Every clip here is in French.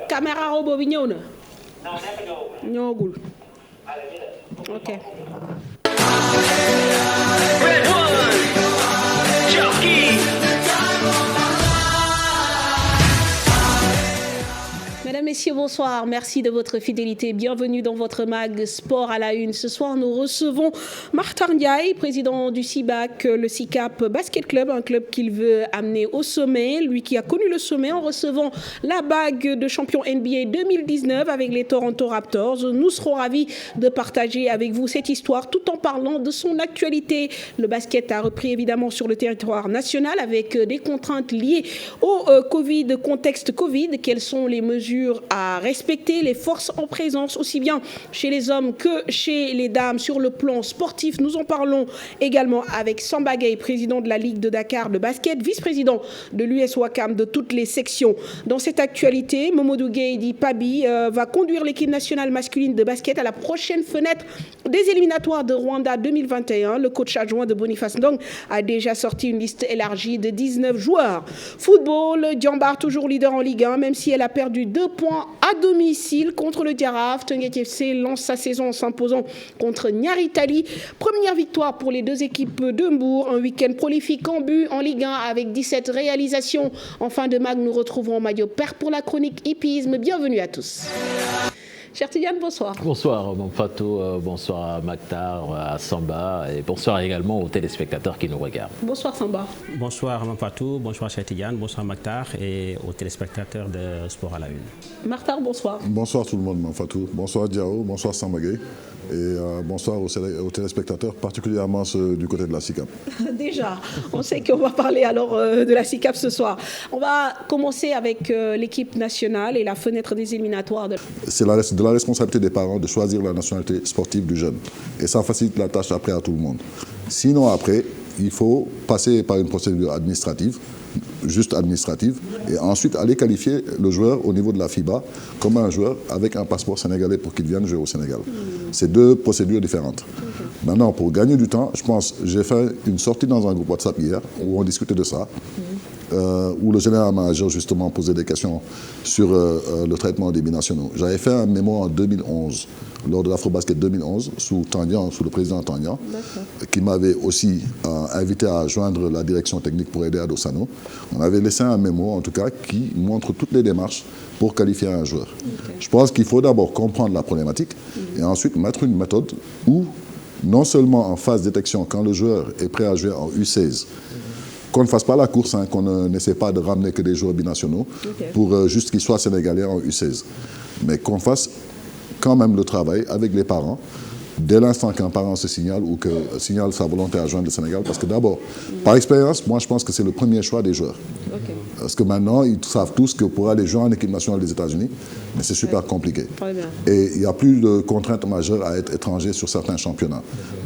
caméra robot bi ñëw na. ñëwagul. ok. Mesdames, Messieurs, bonsoir. Merci de votre fidélité. Bienvenue dans votre mag Sport à la Une. Ce soir, nous recevons Makhtar Ndiaye, président du CIBAC, le CICAP Basket Club, un club qu'il veut amener au sommet. Lui qui a connu le sommet en recevant la bague de champion NBA 2019 avec les Toronto Raptors. Nous serons ravis de partager avec vous cette histoire tout en parlant de son actualité. Le basket a repris évidemment sur le territoire national avec des contraintes liées au Covid, contexte Covid. Quelles sont les mesures à respecter, les forces en présence aussi bien chez les hommes que chez les dames sur le plan sportif? Nous en parlons également avec Samba Gueye, président de la Ligue de Dakar de basket, vice-président de l'US Ouakam de toutes les sections. Dans cette actualité, Momodou Gueye dit Pabi va conduire l'équipe nationale masculine de basket à la prochaine fenêtre des éliminatoires de Rwanda 2021. Le coach adjoint de Boniface Ndong a déjà sorti une liste élargie de 19 joueurs. Football, Diambar toujours leader en Ligue 1, même si elle a perdu 2 points à domicile contre le Diaraf. Teungueth FC lance sa saison en s'imposant contre Niary Tally. Première victoire pour les deux équipes de Mbour. Un week-end prolifique en but en Ligue 1 avec 17 réalisations. En fin de mag, nous retrouverons Madio Père pour la chronique hippisme. Bienvenue à tous. Cher Tidiane, bonsoir. Bonsoir, mon Fatou, bonsoir à Makhtar, à Samba et bonsoir également aux téléspectateurs qui nous regardent. Bonsoir Samba. Bonsoir mon Fatou, bonsoir cher Tidiane, bonsoir Makhtar et aux téléspectateurs de Sport à la Une. Makhtar, bonsoir. Bonsoir tout le monde, mon Fatou. Bonsoir Diao, bonsoir Samba Gueye. Et bonsoir aux téléspectateurs, particulièrement ceux du côté de la CICAP. Déjà, on sait qu'on va parler alors de la CICAP ce soir. On va commencer avec l'équipe nationale et la fenêtre des éliminatoires. C'est de la responsabilité des parents de choisir la nationalité sportive du jeune. Et ça facilite la tâche après à tout le monde. Sinon après, il faut passer par une procédure administrative, juste administrative, et ensuite aller qualifier le joueur au niveau de la FIBA comme un joueur avec un passeport sénégalais pour qu'il vienne jouer au Sénégal. C'est deux procédures différentes. Maintenant, pour gagner du temps, je pense, j'ai fait une sortie dans un groupe WhatsApp hier où on discutait de ça, où le général manager justement posait des questions sur le traitement des binationaux. J'avais fait un mémo en 2011, lors de l'Afrobasket 2011, sous le président Tandian, qui m'avait aussi invité à joindre la direction technique pour aider à Dossano. On avait laissé un mémo, en tout cas, qui montre toutes les démarches pour qualifier un joueur. Je pense qu'il faut d'abord comprendre la problématique et ensuite mettre une méthode où, non seulement en phase détection, quand le joueur est prêt à jouer en U16, qu'on ne fasse pas la course, qu'on n'essaie pas de ramener que des joueurs binationaux pour juste qu'ils soient sénégalais en U16, mais qu'on fasse quand même le travail avec les parents dès l'instant qu'un parent se signale ou que signale sa volonté à joindre le Sénégal. Parce que d'abord, par expérience, moi je pense que c'est le premier choix des joueurs. Parce que maintenant, ils savent tous que pour aller jouer en équipe nationale des États-Unis, mais c'est super compliqué. Et il n'y a plus de contraintes majeures à être étranger sur certains championnats.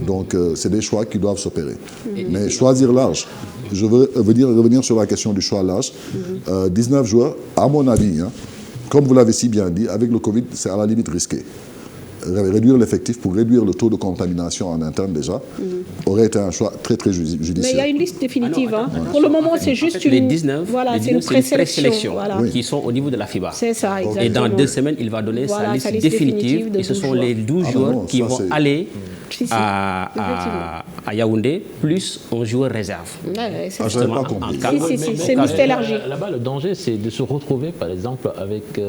Donc c'est des choix qui doivent s'opérer. Mais choisir l'âge, je veux revenir sur la question du choix l'âge. 19 joueurs, à mon avis, comme vous l'avez si bien dit, avec le Covid, c'est à la limite risqué. Réduire l'effectif pour réduire le taux de contamination en interne déjà aurait été un choix très très judicieux. Mais il y a une liste définitive. Pour le moment, c'est juste les 19, voilà, c'est une présélection qui sont au niveau de la FIBA. C'est ça, exactement. Et dans 2 semaines, il va donner sa liste définitive et ce sont les 12 joueurs qui vont aller à Yaoundé, plus un joueur réserve. C'est une liste élargie. Là-bas, le danger, c'est de se retrouver, par exemple, avec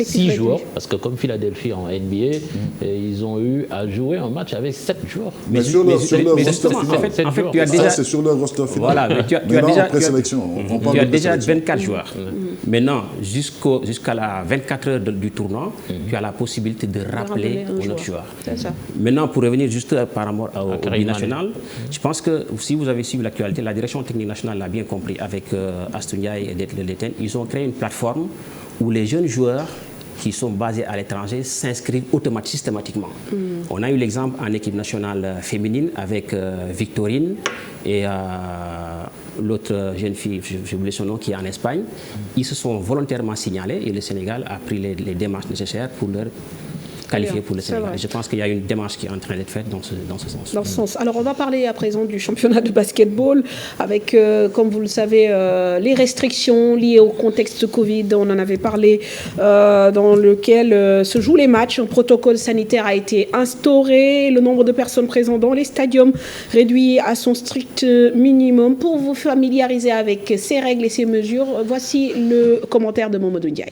6 joueurs, parce que comme Philadelphie en NBA, ils ont eu à jouer un match avec 7 joueurs. Mais sur leur roster en fait, tu as déjà... c'est sur leur roster final. Voilà, mais tu as déjà 24 joueurs. Maintenant, jusqu'à la 24 heures du tournoi, tu as la possibilité de rappeler un autre joueur. Maintenant, pour revenir juste par rapport au binational, je pense que si vous avez suivi l'actualité, la direction technique nationale l'a bien compris avec Astounia et Détlen. Ils ont créé une plateforme où les jeunes joueurs qui sont basés à l'étranger s'inscrivent systématiquement. On a eu l'exemple en équipe nationale féminine avec Victorine et l'autre jeune fille, j'ai oublié son nom, qui est en Espagne. Ils se sont volontairement signalés et le Sénégal a pris les démarches nécessaires pour leur qualifié pour le Sénégal. Je pense qu'il y a une démarche qui est en train d'être faite dans ce sens. Dans ce sens. Alors, on va parler à présent du championnat de basketball avec, comme vous le savez, les restrictions liées au contexte Covid. On en avait parlé, dans lequel se jouent les matchs. Un protocole sanitaire a été instauré. Le nombre de personnes présentes dans les stadiums réduit à son strict minimum. Pour vous familiariser avec ces règles et ces mesures, voici le commentaire de Mamadou Ndiaye.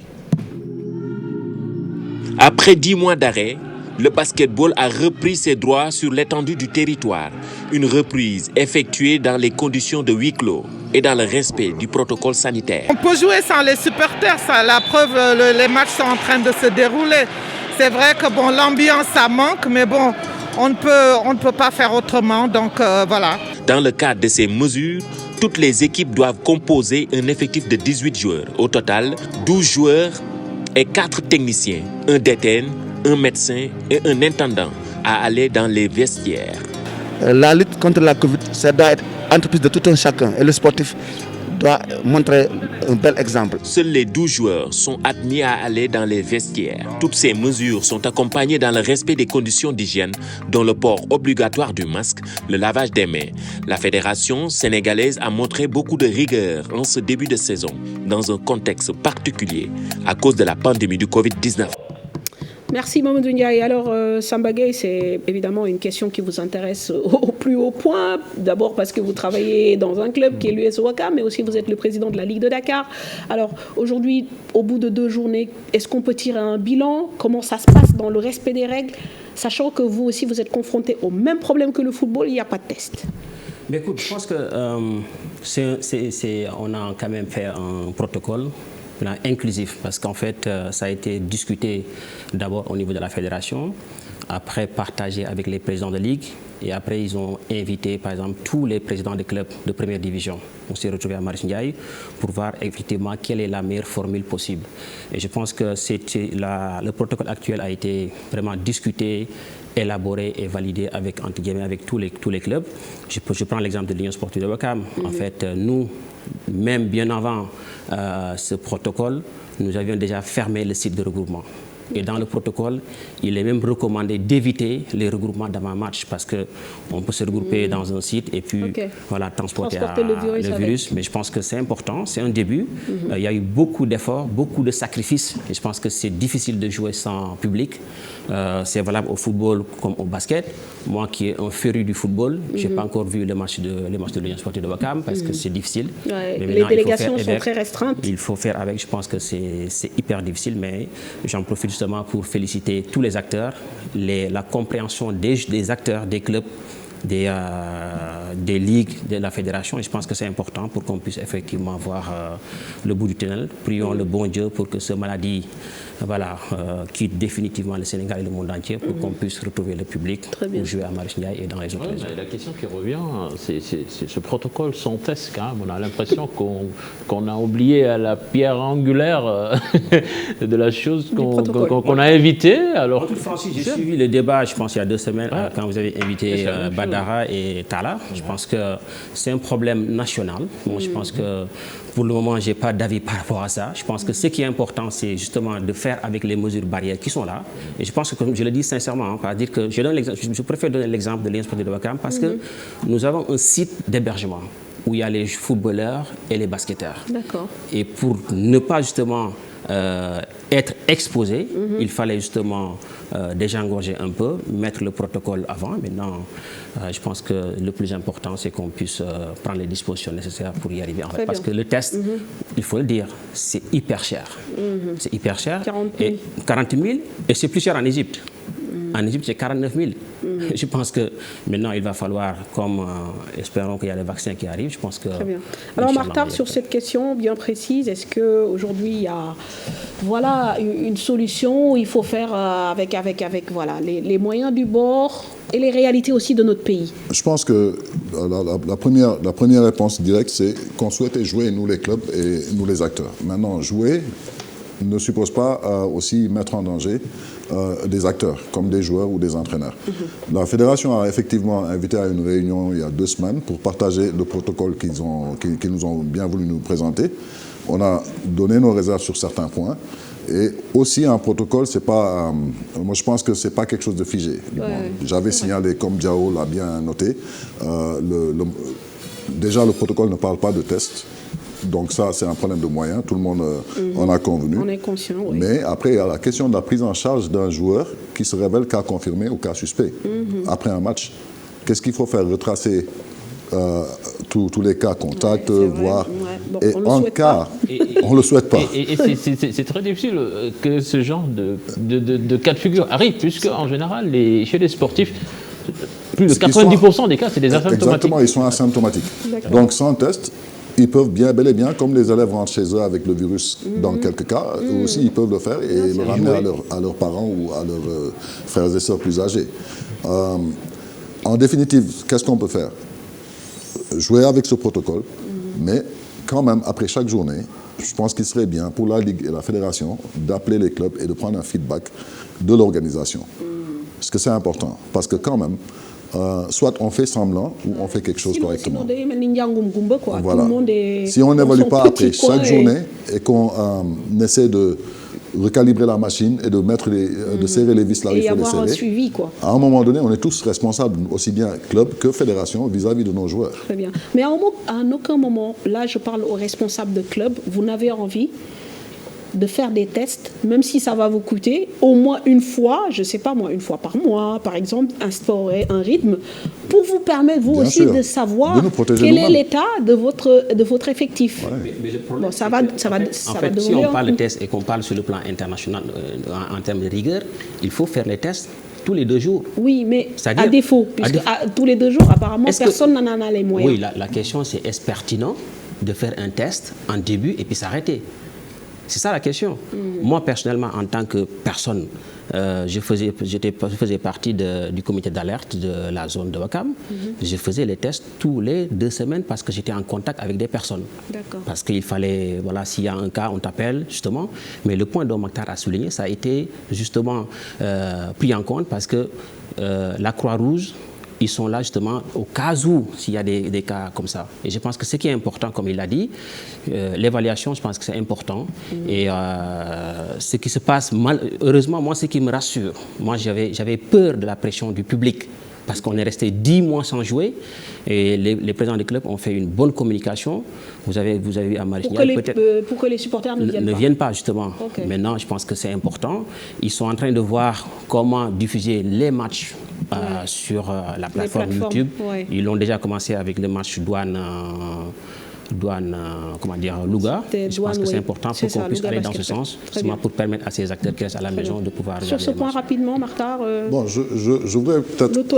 Après 10 mois d'arrêt, le basketball a repris ses droits sur l'étendue du territoire. Une reprise effectuée dans les conditions de huis clos et dans le respect du protocole sanitaire. On peut jouer sans les supporters, ça, la preuve, les matchs sont en train de se dérouler. C'est vrai que bon, l'ambiance, ça manque, mais bon, on ne peut pas faire autrement, donc voilà. Dans le cadre de ces mesures, toutes les équipes doivent composer un effectif de 18 joueurs. Au total, 12 joueurs et 4 techniciens, un DTN, un médecin et un intendant à aller dans les vestiaires. La lutte contre la Covid, ça doit être entreprise de tout un chacun et le sportif doit montrer un bel exemple. Seuls les 12 joueurs sont admis à aller dans les vestiaires. Toutes ces mesures sont accompagnées dans le respect des conditions d'hygiène, dont le port obligatoire du masque, le lavage des mains. La fédération sénégalaise a montré beaucoup de rigueur en ce début de saison, dans un contexte particulier, à cause de la pandémie du Covid-19. Merci Mamadou Ndiaye. Alors Samba Gueye, c'est évidemment une question qui vous intéresse au plus haut point. D'abord parce que vous travaillez dans un club qui est l'US Ouakam, mais aussi vous êtes le président de la Ligue de Dakar. Alors aujourd'hui, au bout de 2 journées, est-ce qu'on peut tirer un bilan? Comment ça se passe dans le respect des règles? Sachant que vous aussi, vous êtes confronté au même problème que le football, il n'y a pas de test. Mais écoute, je pense que on a quand même fait un protocole inclusif, parce qu'en fait, ça a été discuté d'abord au niveau de la fédération, après partagé avec les présidents de ligue, et après ils ont invité par exemple tous les présidents des clubs de première division. On s'est retrouvé à Marius Ndiaye pour voir effectivement quelle est la meilleure formule possible. Et je pense que le protocole actuel a été vraiment discuté, élaboré et validé avec, entre guillemets, avec tous les clubs. Je prends l'exemple de l'Union sportive de Ouakam. En fait, nous, même bien avant ce protocole, nous avions déjà fermé le site de regroupement. Et dans le protocole, il est même recommandé d'éviter les regroupements d'avant-match parce qu'on peut se regrouper dans un site et puis voilà, transporter le virus. Mais je pense que c'est important, c'est un début. Il y a eu beaucoup d'efforts, beaucoup de sacrifices. Et je pense que c'est difficile de jouer sans public. C'est valable au football comme au basket. Moi qui est un féru du football, je n'ai pas encore vu le match de l'Union sportive de Ouakam parce que c'est difficile. Ouais, les délégations sont très restreintes. Il faut faire avec, je pense que c'est hyper difficile, mais j'en profite justement pour féliciter tous les acteurs, la compréhension des acteurs, des clubs, des ligues, de la fédération. Et je pense que c'est important pour qu'on puisse effectivement voir le bout du tunnel. Prions le bon Dieu pour que cette maladie quitte définitivement le Sénégal et le monde entier pour qu'on puisse retrouver le public pour jouer à Marius Ndiaye et dans les autres régions. La question qui revient, c'est ce protocole sans test quand même. On a l'impression qu'on a oublié la pierre angulaire de la chose qu'on a invitée. Alors, Francis, j'ai suivi le débat, je pense, il y a 2 semaines, quand vous avez invité Badara et Tala. Je pense que c'est un problème national. Bon, je pense que pour le moment, je n'ai pas d'avis par rapport à ça. Je pense que ce qui est important, c'est justement de faire avec les mesures barrières qui sont là. Et je pense que, comme je le dis sincèrement, dire que je préfère donner l'exemple de l'Union sportive de Ouakam parce que nous avons un site d'hébergement où il y a les footballeurs et les basketteurs. D'accord. Et pour ne pas justement être exposé, il fallait justement désengorger un peu, mettre le protocole avant. Maintenant, je pense que le plus important, c'est qu'on puisse prendre les dispositions nécessaires pour y arriver. En fait, parce que le test, il faut le dire, c'est hyper cher. C'est hyper cher. 40 000 et c'est plus cher en Égypte. En Égypte, c'est 49 000. Je pense que maintenant, il va falloir, comme espérons qu'il y a les vaccins qui arrivent, je pense que... Très bien. Alors, Martha, sur cette question bien précise, est-ce qu'aujourd'hui, il y a une solution où il faut faire avec les moyens du bord et les réalités aussi de notre pays? Je pense que la première réponse directe, c'est qu'on souhaitait jouer, nous les clubs et nous les acteurs. Maintenant, jouer ne suppose pas aussi mettre en danger des acteurs, comme des joueurs ou des entraîneurs. La fédération a effectivement invité à une réunion il y a 2 semaines pour partager le protocole qu'ils nous ont bien voulu nous présenter. On a donné nos réserves sur certains points. Et aussi un protocole, c'est pas, moi je pense que c'est pas quelque chose de figé. J'avais signalé, comme Diao l'a bien noté, déjà le protocole ne parle pas de tests. Donc ça, c'est un problème de moyens, tout le monde en a convenu. On est conscient, oui. Mais après, il y a la question de la prise en charge d'un joueur qui se révèle cas confirmé ou cas suspect après un match. Qu'est-ce qu'il faut faire? Retracer tous les cas contacts, voir. Bon, et en cas, on ne le souhaite pas. Et c'est très difficile que ce genre de cas de figure arrive, puisque en général, chez les sportifs, plus de 90% des cas, c'est des asymptomatiques. Exactement, ils sont asymptomatiques. Donc sans test, ils peuvent bel et bien, comme les élèves rentrent chez eux avec le virus dans quelques cas, eux aussi ils peuvent le faire et le ramener à leurs parents ou à leurs frères et sœurs plus âgés. En définitive, qu'est-ce qu'on peut faire? Jouer avec ce protocole, mais quand même, après chaque journée, je pense qu'il serait bien pour la Ligue et la Fédération d'appeler les clubs et de prendre un feedback de l'organisation. Parce que c'est important, parce que quand même, soit on fait semblant ou on fait quelque chose correctement. Voilà. Si on n'évalue pas après chaque journée et qu'on essaie de recalibrer la machine et de de serrer les vis là où il faut les serrer. Un suivi, quoi. À un moment donné, on est tous responsables, aussi bien club que fédération, vis-à-vis de nos joueurs. Très bien. Mais à aucun moment, là je parle aux responsables de club, vous n'avez envie de faire des tests, même si ça va vous coûter, au moins une fois, je ne sais pas moi, une fois par mois, par exemple, instaurer un rythme pour vous permettre, vous bien aussi, sûr, de savoir quel est l'état de votre effectif. Ouais. Mais le problème, bon, ça va si on parle de tests et qu'on parle sur le plan international, en termes de rigueur, il faut faire les tests tous les 2 jours. Oui, mais à défaut, puisque tous les 2 jours, apparemment, personne n'en a les moyens. Oui, la question c'est, est-ce pertinent de faire un test en début et puis s'arrêter? C'est ça la question. Moi, personnellement, en tant que personne, je faisais partie du comité d'alerte de la zone de Ouakam. Je faisais les tests tous les 2 semaines parce que j'étais en contact avec des personnes. Parce qu'il fallait, voilà, s'il y a un cas, on t'appelle, justement. Mais le point dont Mokhtar a souligné, ça a été justement pris en compte parce que la Croix-Rouge, ils sont là justement au cas où s'il y a des cas comme ça. Et je pense que ce qui est important, comme il l'a dit, l'évaluation, je pense que c'est important. Et ce qui se passe, heureusement, moi, ce qui me rassure, moi, j'avais peur de la pression du public. Parce qu'on est resté 10 mois sans jouer et les présidents des clubs ont fait une bonne communication. Vous avez vu à Marignal peut-être... Pour que les supporters ne viennent pas, justement. Maintenant, je pense que c'est important. Ils sont en train de voir comment diffuser les matchs sur la plateforme YouTube. Ils l'ont déjà commencé avec le match comment dire, Louga. Je pense que c'est important pour qu'on puisse aller dans ce sens, justement pour permettre à ces acteurs qui restent à la maison de pouvoir regarder. Sur ce point rapidement, Mokhtar, bon, je voudrais peut-être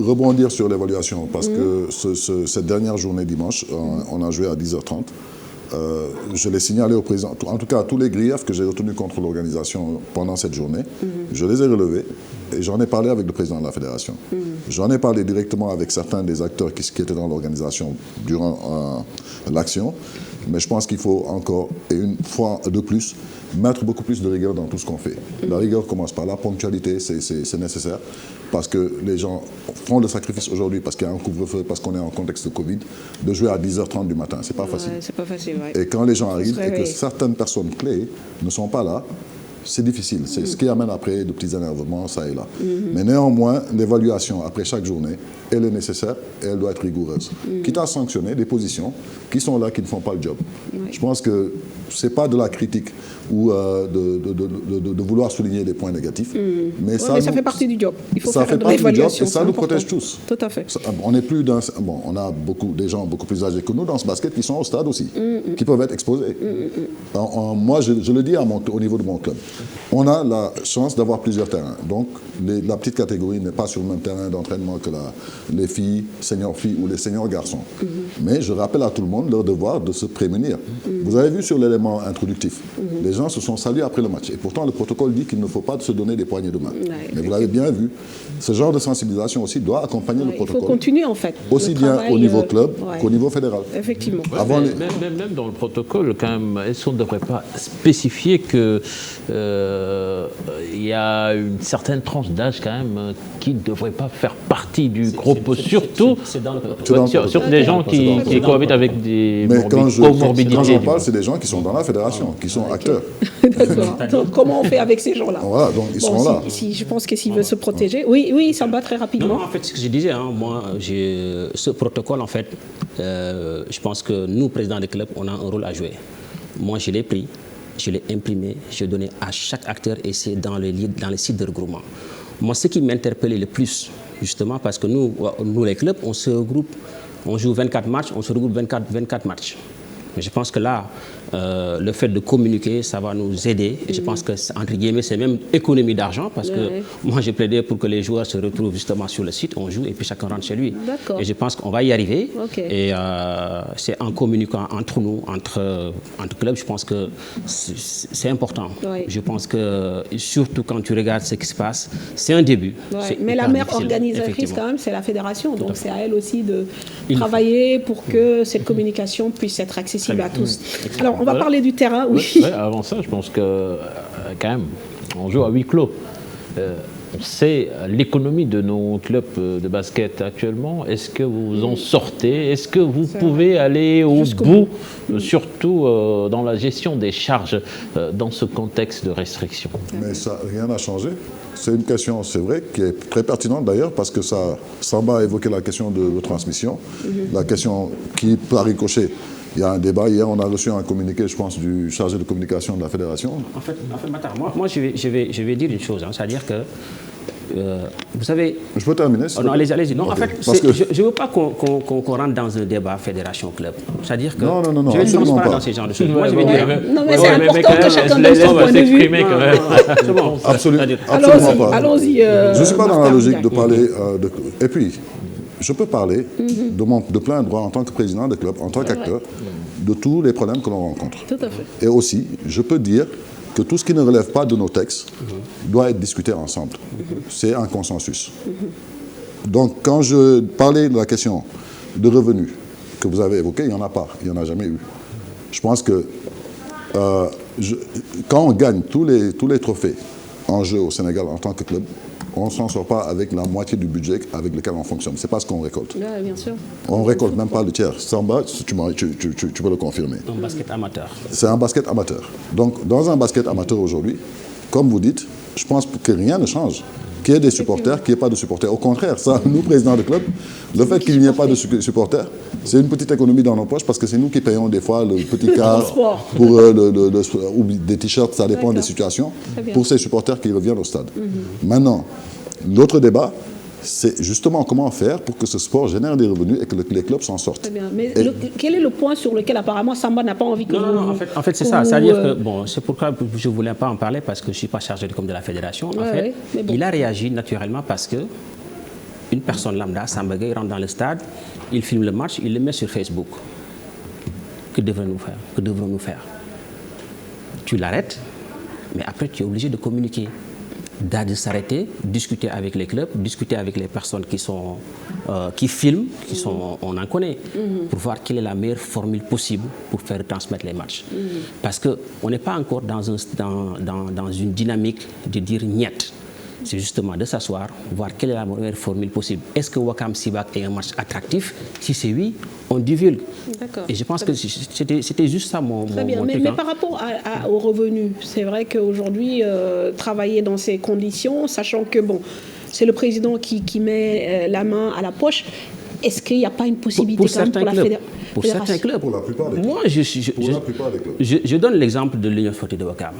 rebondir sur l'évaluation, parce que cette dernière journée dimanche, on a joué à 10h30. Je l'ai signalé au président, en tout cas tous les griefs que j'ai retenus contre l'organisation pendant cette journée, je les ai relevés et j'en ai parlé avec le président de la fédération. J'en ai parlé directement avec certains des acteurs qui étaient dans l'organisation durant l'action, mais je pense qu'il faut encore, et une fois de plus, mettre beaucoup plus de rigueur dans tout ce qu'on fait. La rigueur commence par la ponctualité, c'est nécessaire, parce que les gens font le sacrifice aujourd'hui, parce qu'il y a un couvre-feu, parce qu'on est en contexte de Covid, de jouer à 10h30 du matin. C'est pas facile. C'est pas facile, Et quand les gens arrivent et que certaines personnes clés ne sont pas là, c'est difficile. C'est ce qui amène après de petits énervements, ça et là. Mais néanmoins, l'évaluation après chaque journée, elle est nécessaire et elle doit être rigoureuse. Quitte à sanctionner des positions qui sont là, qui ne font pas le job. Je pense que ce n'est pas de la critique ou de vouloir souligner les points négatifs. Mais ça fait partie du job. Il faut ça faire fait partie du job et ça nous important. protège tous. Tout à fait. On n'est plus dans... Bon, on a des gens beaucoup plus âgés que nous dans ce basket qui sont au stade aussi, qui peuvent être exposés. Moi, je le dis au niveau de mon club. On a la chance d'avoir plusieurs terrains. Donc, la petite catégorie n'est pas sur le même terrain d'entraînement que les filles, seniors filles ou les seniors garçons. Mais je rappelle à tout le monde leur devoir de se prémunir. Vous avez vu sur l'élément introductif, les gens se sont salués après le match. Et pourtant, le protocole dit qu'il ne faut pas se donner des poignées de main. Mais vous l'avez bien vu, ce genre de sensibilisation aussi doit accompagner le protocole. Il faut continuer en fait. Aussi bien au niveau club qu'au niveau fédéral. Effectivement. Même dans le protocole, quand même, est-ce qu'on ne devrait pas spécifier que y a une certaine tranche d'âge quand même qui ne devrait pas faire partie du groupe, surtout sur des gens qui cohabitent avec des comorbidités. Quand j'en parle, c'est des gens qui sont dans la fédération, qui sont acteurs. D'accord. Donc, comment on fait avec ces gens-là? Voilà, donc ils seront là. Je pense que s'ils veulent se protéger... Oui, ça me va très rapidement. Non, en fait, ce que je disais, moi, ce protocole, en fait, je pense que nous, présidents des clubs, on a un rôle à jouer. Moi, je l'ai pris, je l'ai imprimé, je l'ai donné à chaque acteur et c'est dans les sites de regroupement. Moi, ce qui m'interpellait le plus, justement, parce que nous les clubs, on se regroupe, on joue 24 matchs, on se regroupe 24 matchs. Mais je pense que là, le fait de communiquer, ça va nous aider. Et je pense que, entre guillemets, c'est même économie d'argent parce que moi, j'ai plaidé pour que les joueurs se retrouvent justement sur le site, on joue et puis chacun rentre chez lui. Et je pense qu'on va y arriver. Et c'est en communiquant entre nous, entre clubs, je pense que c'est important. Je pense que, surtout quand tu regardes ce qui se passe, c'est un début. Mais la mère organisatrice, quand même, c'est la fédération. Donc, c'est à elle aussi de travailler pour que cette communication puisse être accessible à tous. Alors, on va parler du terrain, oui. Avant ça, je pense que, quand même, on joue à huis clos. On sait l'économie de nos clubs de basket actuellement. Est-ce que vous en sortez? Est-ce que vous pouvez aller au bout, surtout dans la gestion des charges, dans ce contexte de restriction? Mais ça, rien n'a changé. C'est une question, c'est vrai, qui est très pertinente d'ailleurs, parce que Samba a évoqué la question de transmission, la question qui, par ricochet, il y a un débat. Hier, on a reçu un communiqué, je pense, du chargé de communication de la fédération. En fait Matar, moi je vais dire une chose, c'est-à-dire que, vous savez... Je peux terminer? Non, allez-y. Non, okay. En fait, je ne veux pas qu'on rentre dans un débat fédération-club. C'est-à-dire que... Non, je vais absolument pas. dans ces genres de choses. Moi, je vais dire... Non, mais c'est important que chacun donne son point de vue. C'est bon. Absolument pas. Allons-y. Je ne suis pas dans la logique de parler... Et puis, je peux parler de plein droit en tant que président de club, en tant qu'acteur, de tous les problèmes que l'on rencontre. Tout à fait. Et aussi, je peux dire que tout ce qui ne relève pas de nos textes doit être discuté ensemble. C'est un consensus. Donc, quand je parlais de la question de revenus que vous avez évoquée, il n'y en a pas, il n'y en a jamais eu. Je pense que quand on gagne tous les trophées en jeu au Sénégal en tant que club, on ne s'en sort pas avec la moitié du budget avec lequel on fonctionne. Ce n'est pas ce qu'on récolte. Là, bien sûr. On ne récolte même pas le tiers. Samba, tu peux le confirmer. Un basket amateur. C'est un basket amateur. Donc, dans un basket amateur aujourd'hui, comme vous dites, je pense que rien ne change. Qu'il y ait des supporters, qu'il n'y ait pas de supporters. Au contraire, ça, nous, présidents de club, le fait qu'il n'y ait pas de supporters, c'est une petite économie dans nos poches parce que c'est nous qui payons des fois le petit quart pour ou des t-shirts, ça dépend des situations, pour ces supporters qui reviennent au stade. Maintenant, l'autre débat, c'est justement comment faire pour que ce sport génère des revenus et que les clubs s'en sortent. Très bien. Mais quel est le point sur lequel apparemment Samba n'a pas envie que Non, en fait c'est ça. C'est-à-dire que, bon, c'est pourquoi je ne voulais pas en parler parce que je ne suis pas chargé de la fédération. En fait, il a réagi naturellement parce que une personne lambda, Samba Gueye, rentre dans le stade, il filme le match, il le met sur Facebook. Que devrons-nous faire? Tu l'arrêtes, mais après tu es obligé de communiquer. De s'arrêter, discuter avec les clubs, discuter avec les personnes qui filment, on en connaît, pour voir quelle est la meilleure formule possible pour faire transmettre les matchs. Parce qu'on n'est pas encore dans une dynamique de dire niet. C'est justement de s'asseoir, voir quelle est la meilleure formule possible. Est-ce que Ouakam Sibac est un match attractif? Si c'est oui, on divulgue. Et je pense que c'était juste ça mon Très bien, mais par rapport aux revenus, c'est vrai qu'aujourd'hui, travailler dans ces conditions, sachant que bon, c'est le président qui met la main à la poche, est-ce qu'il n'y a pas une possibilité quand même pour la fédération? Pour certains clubs. Pour la plupart des clubs. Moi, je donne l'exemple de l'Union sportive de Ouakam.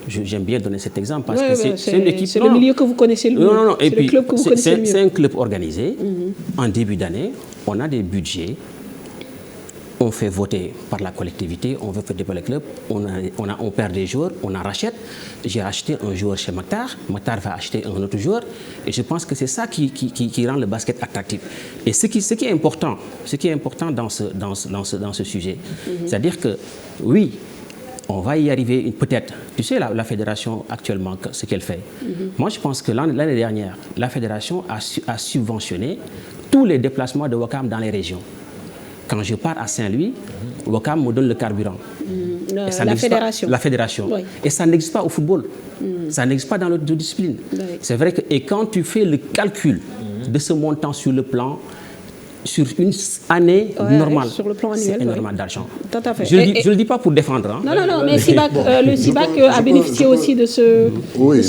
J'aime bien donner cet exemple parce que c'est une équipe... C'est le milieu que vous connaissez le mieux. Non. C'est le club que vous connaissez le mieux. C'est un club organisé. En début d'année, on a des budgets. On fait voter par la collectivité, on veut voter par le club, on perd des joueurs, on en rachète. J'ai acheté un joueur chez Maktar va acheter un autre joueur. Et je pense que c'est ça qui rend le basket attractif. Et ce qui est important dans ce sujet, c'est-à-dire que oui, on va y arriver peut-être. Tu sais, la fédération actuellement, ce qu'elle fait. Moi, je pense que l'année dernière, la fédération a subventionné tous les déplacements de Ouakam dans les régions. Quand je pars à Saint-Louis, Ouakam me donne le carburant. La fédération. La fédération. Oui. Et ça n'existe pas au football. Ça n'existe pas dans l'autre discipline. Oui. C'est vrai que, et quand tu fais le calcul de ce montant sur le plan, sur une année normale, sur le plan annuel, c'est énormément d'argent. Tout à fait. Je ne le dis pas pour défendre. Hein. Non, mais le CIBAC a bénéficié aussi de ce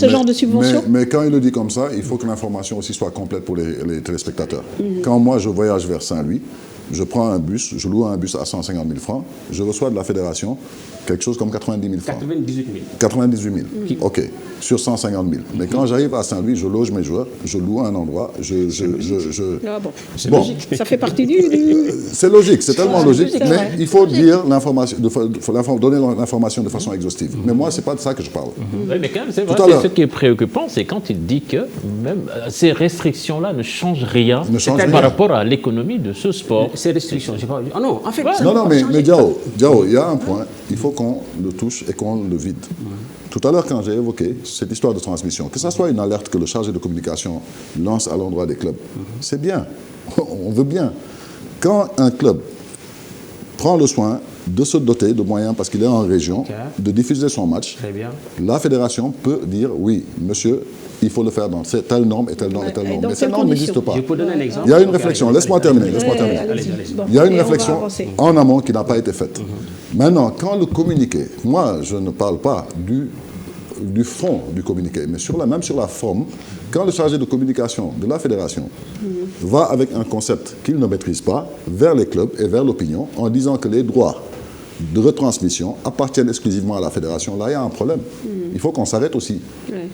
genre de subvention. Mais quand il le dit comme ça, il faut que l'information aussi soit complète pour les téléspectateurs. Quand moi je voyage vers Saint-Louis, je prends un bus, je loue un bus à 150 000 francs, je reçois de la fédération quelque chose comme 90 000 francs. 98 000. 98 000, ok, sur 150 000. Mais quand j'arrive à Saint-Louis, je loge mes joueurs, je loue un endroit, C'est logique, ça fait partie du... C'est logique, c'est tellement logique, mais il faut dire l'information, donner l'information de façon exhaustive. Mais moi, c'est pas de ça que je parle. Oui, mais quand même, c'est vrai, ce qui est préoccupant, c'est quand il dit que même ces restrictions-là ne changent rien par rapport à l'économie de ce sport. Ces restrictions, j'ai pas... Ah non, en fait... Non, mais Diao, il y a un point, il faut qu'on le touche et qu'on le vide. Tout à l'heure, quand j'ai évoqué cette histoire de transmission, que ce soit une alerte que le chargé de communication lance à l'endroit des clubs, c'est bien, on veut bien. Quand un club prend le soin de se doter de moyens parce qu'il est en région, de diffuser son match, la fédération peut dire oui, monsieur, il faut le faire dans telle norme et telle norme et telle norme. Mais cette norme n'existe pas. Je peux donner un exemple. Il y a une réflexion, laisse-moi terminer. Il y a une réflexion en amont qui n'a pas été faite. Maintenant, quand le communiqué, moi je ne parle pas du fond du communiqué, mais même sur la forme, quand le chargé de communication de la fédération va avec un concept qu'il ne maîtrise pas vers les clubs et vers l'opinion en disant que les droits de retransmission appartiennent exclusivement à la fédération, là il y a un problème. Il faut qu'on s'arrête aussi.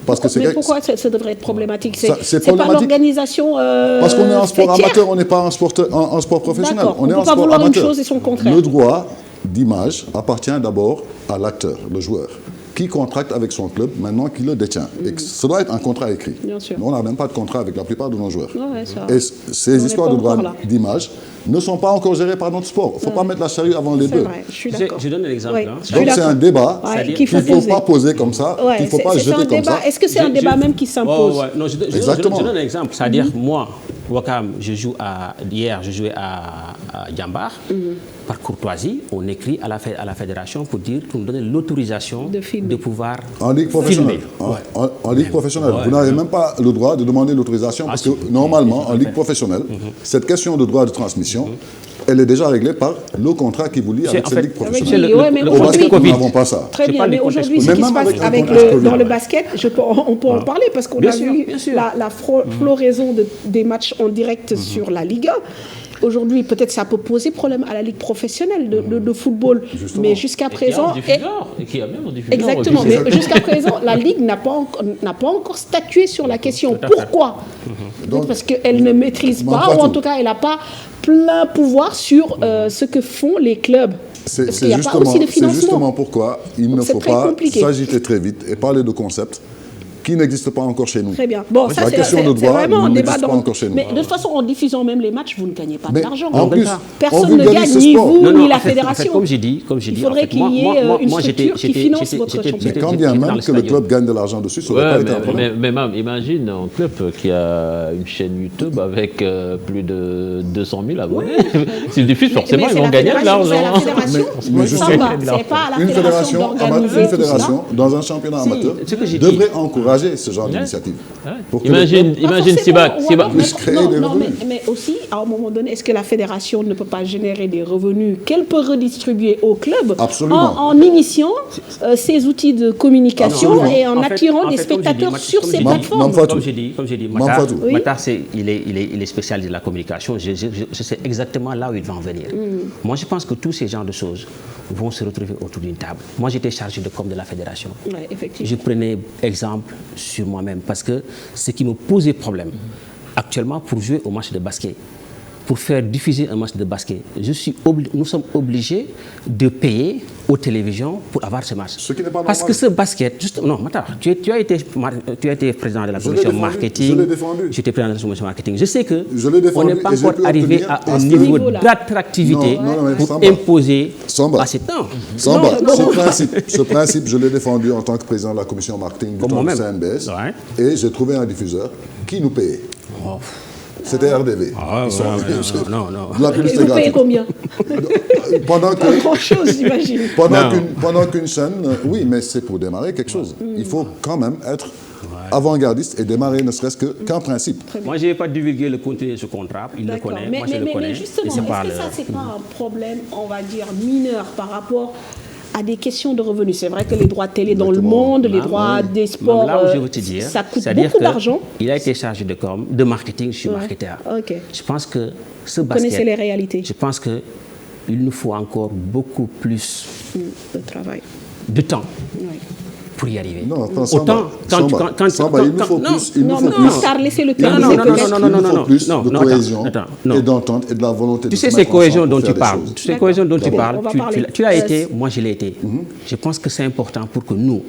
Parce que mais pourquoi ça devrait être problématique? C'est pas problématique. L'organisation parce qu'on est en sport amateur, on n'est pas en sport professionnel. On ne peut pas vouloir une chose et son contraire. Le droit d'image appartient d'abord à l'acteur, le joueur, qui contracte avec son club maintenant qu'il le détient. Et ça doit être un contrat écrit. Bien sûr. Mais on n'a même pas de contrat avec la plupart de nos joueurs. Et ces histoires de droits d'image ne sont pas encore gérées par notre sport. Il ne faut pas mettre la charrue avant les bœufs. Je donne un exemple. Donc c'est un débat qu'il ne faut pas poser comme ça, qu'il ne faut pas jeter comme ça. Est-ce que c'est un débat même qui s'impose? Je donne un exemple. C'est-à-dire, moi, Wakam, hier, je jouais à Djambar. Par courtoisie, on écrit à la fédération pour nous donner l'autorisation de pouvoir en ligue professionnelle. En ligue professionnelle, vous n'avez même pas le droit de demander l'autorisation parce que normalement, en ligue professionnelle, cette question de droit de transmission, elle est déjà réglée par le contrat qui vous lie avec cette ligue professionnelle. Au basket, nous n'avons pas ça. Très bien, mais aujourd'hui, ce qui se passe dans le basket, on peut en parler parce qu'on a vu la floraison des matchs en direct sur la Liga. Aujourd'hui, peut-être ça peut poser problème à la ligue professionnelle de football. Justement. Mais jusqu'à présent... Exactement, mais jusqu'à présent, la ligue n'a pas encore statué sur la question. Pourquoi? Parce qu'elle ne maîtrise pas, ou en tout cas, elle n'a pas plein pouvoir sur ce que font les clubs. C'est justement pourquoi il ne faut pas s'agiter très vite et parler de concepts qui n'existe pas encore chez nous. Très bien. Bon, ça, c'est vraiment un débat pas encore chez nous. Mais de toute façon, en diffusant même les matchs, vous ne gagnez pas d'argent. En plus, personne ne gagne, ni vous, ni la fédération. Comme j'ai dit, il faudrait qu'il y ait une structure qui finance votre championnat. Mais quand bien même que le club gagne de l'argent dessus, ça n'aurait pas été un problème. Mais même, imagine un club qui a une chaîne YouTube avec plus de 200 000 abonnés. S'ils diffusent, forcément, ils vont gagner de l'argent. Mais justement, c'est pas à la fédération d'organiser. Une fédération, dans un championnat amateur, devrait encourager ce genre d'initiative. Imagine Sibac. Mais aussi, à un moment donné, est-ce que la fédération ne peut pas générer des revenus qu'elle peut redistribuer au club en initiant ces outils de communication et en attirant des spectateurs sur ces plateformes? Comme j'ai dit, Matar, il est spécialiste de la communication. Je sais exactement là où il va en venir. Moi, je pense que tous ces genres de choses vont se retrouver autour d'une table. Moi, j'étais chargé de com de la fédération. Je prenais exemple sur moi-même parce que ce qui me posait problème actuellement pour jouer au match de basket, pour faire diffuser un match de basket, nous sommes obligés de payer aux télévisions pour avoir ce match. Ce qui n'est pas normal. Parce que ce basket, justement, non, tu as été président de la commission marketing. Je l'ai défendu. J'étais président de la commission marketing. Je sais que on n'est pas encore arrivé à un niveau d'attractivité pour imposer à ces temps. Samba, ce principe, je l'ai défendu en tant que président de la commission marketing du temps du CNBS. Et j'ai trouvé un diffuseur qui nous payait. C'était RDV. Non. La publicité vous payez combien? Pendant que... Pas grand-chose, j'imagine. Pendant qu'une chaîne... Oui, mais c'est pour démarrer quelque chose. Il faut quand même être avant-gardiste et démarrer ne serait-ce qu'un principe. Moi, je ne vais pas divulguer le contenu de ce contrat. Il le connaît, moi je le connais. Mais justement, est-ce que ça, c'est pas un problème, on va dire, mineur par rapport à des questions de revenus? C'est vrai que les droits télé dans le monde, les droits des sports, là où je veux te dire, ça coûte beaucoup d'argent. Il a été chargé de marketing, je suis marketeur. Okay. Je pense que ce basket... Vous connaissez les réalités. Je pense qu'il nous faut encore beaucoup plus de travail. De temps. Oui. Pour y arriver. Non, attends, Autant il nous faut plus. Il nous faut plus. Laissez le temps. Il nous faut plus de cohésion et d'entente et de la volonté de tu sais, ces cohésions dont tu parles, tu l'as été, moi je l'ai été. Je pense que c'est important pour que nous,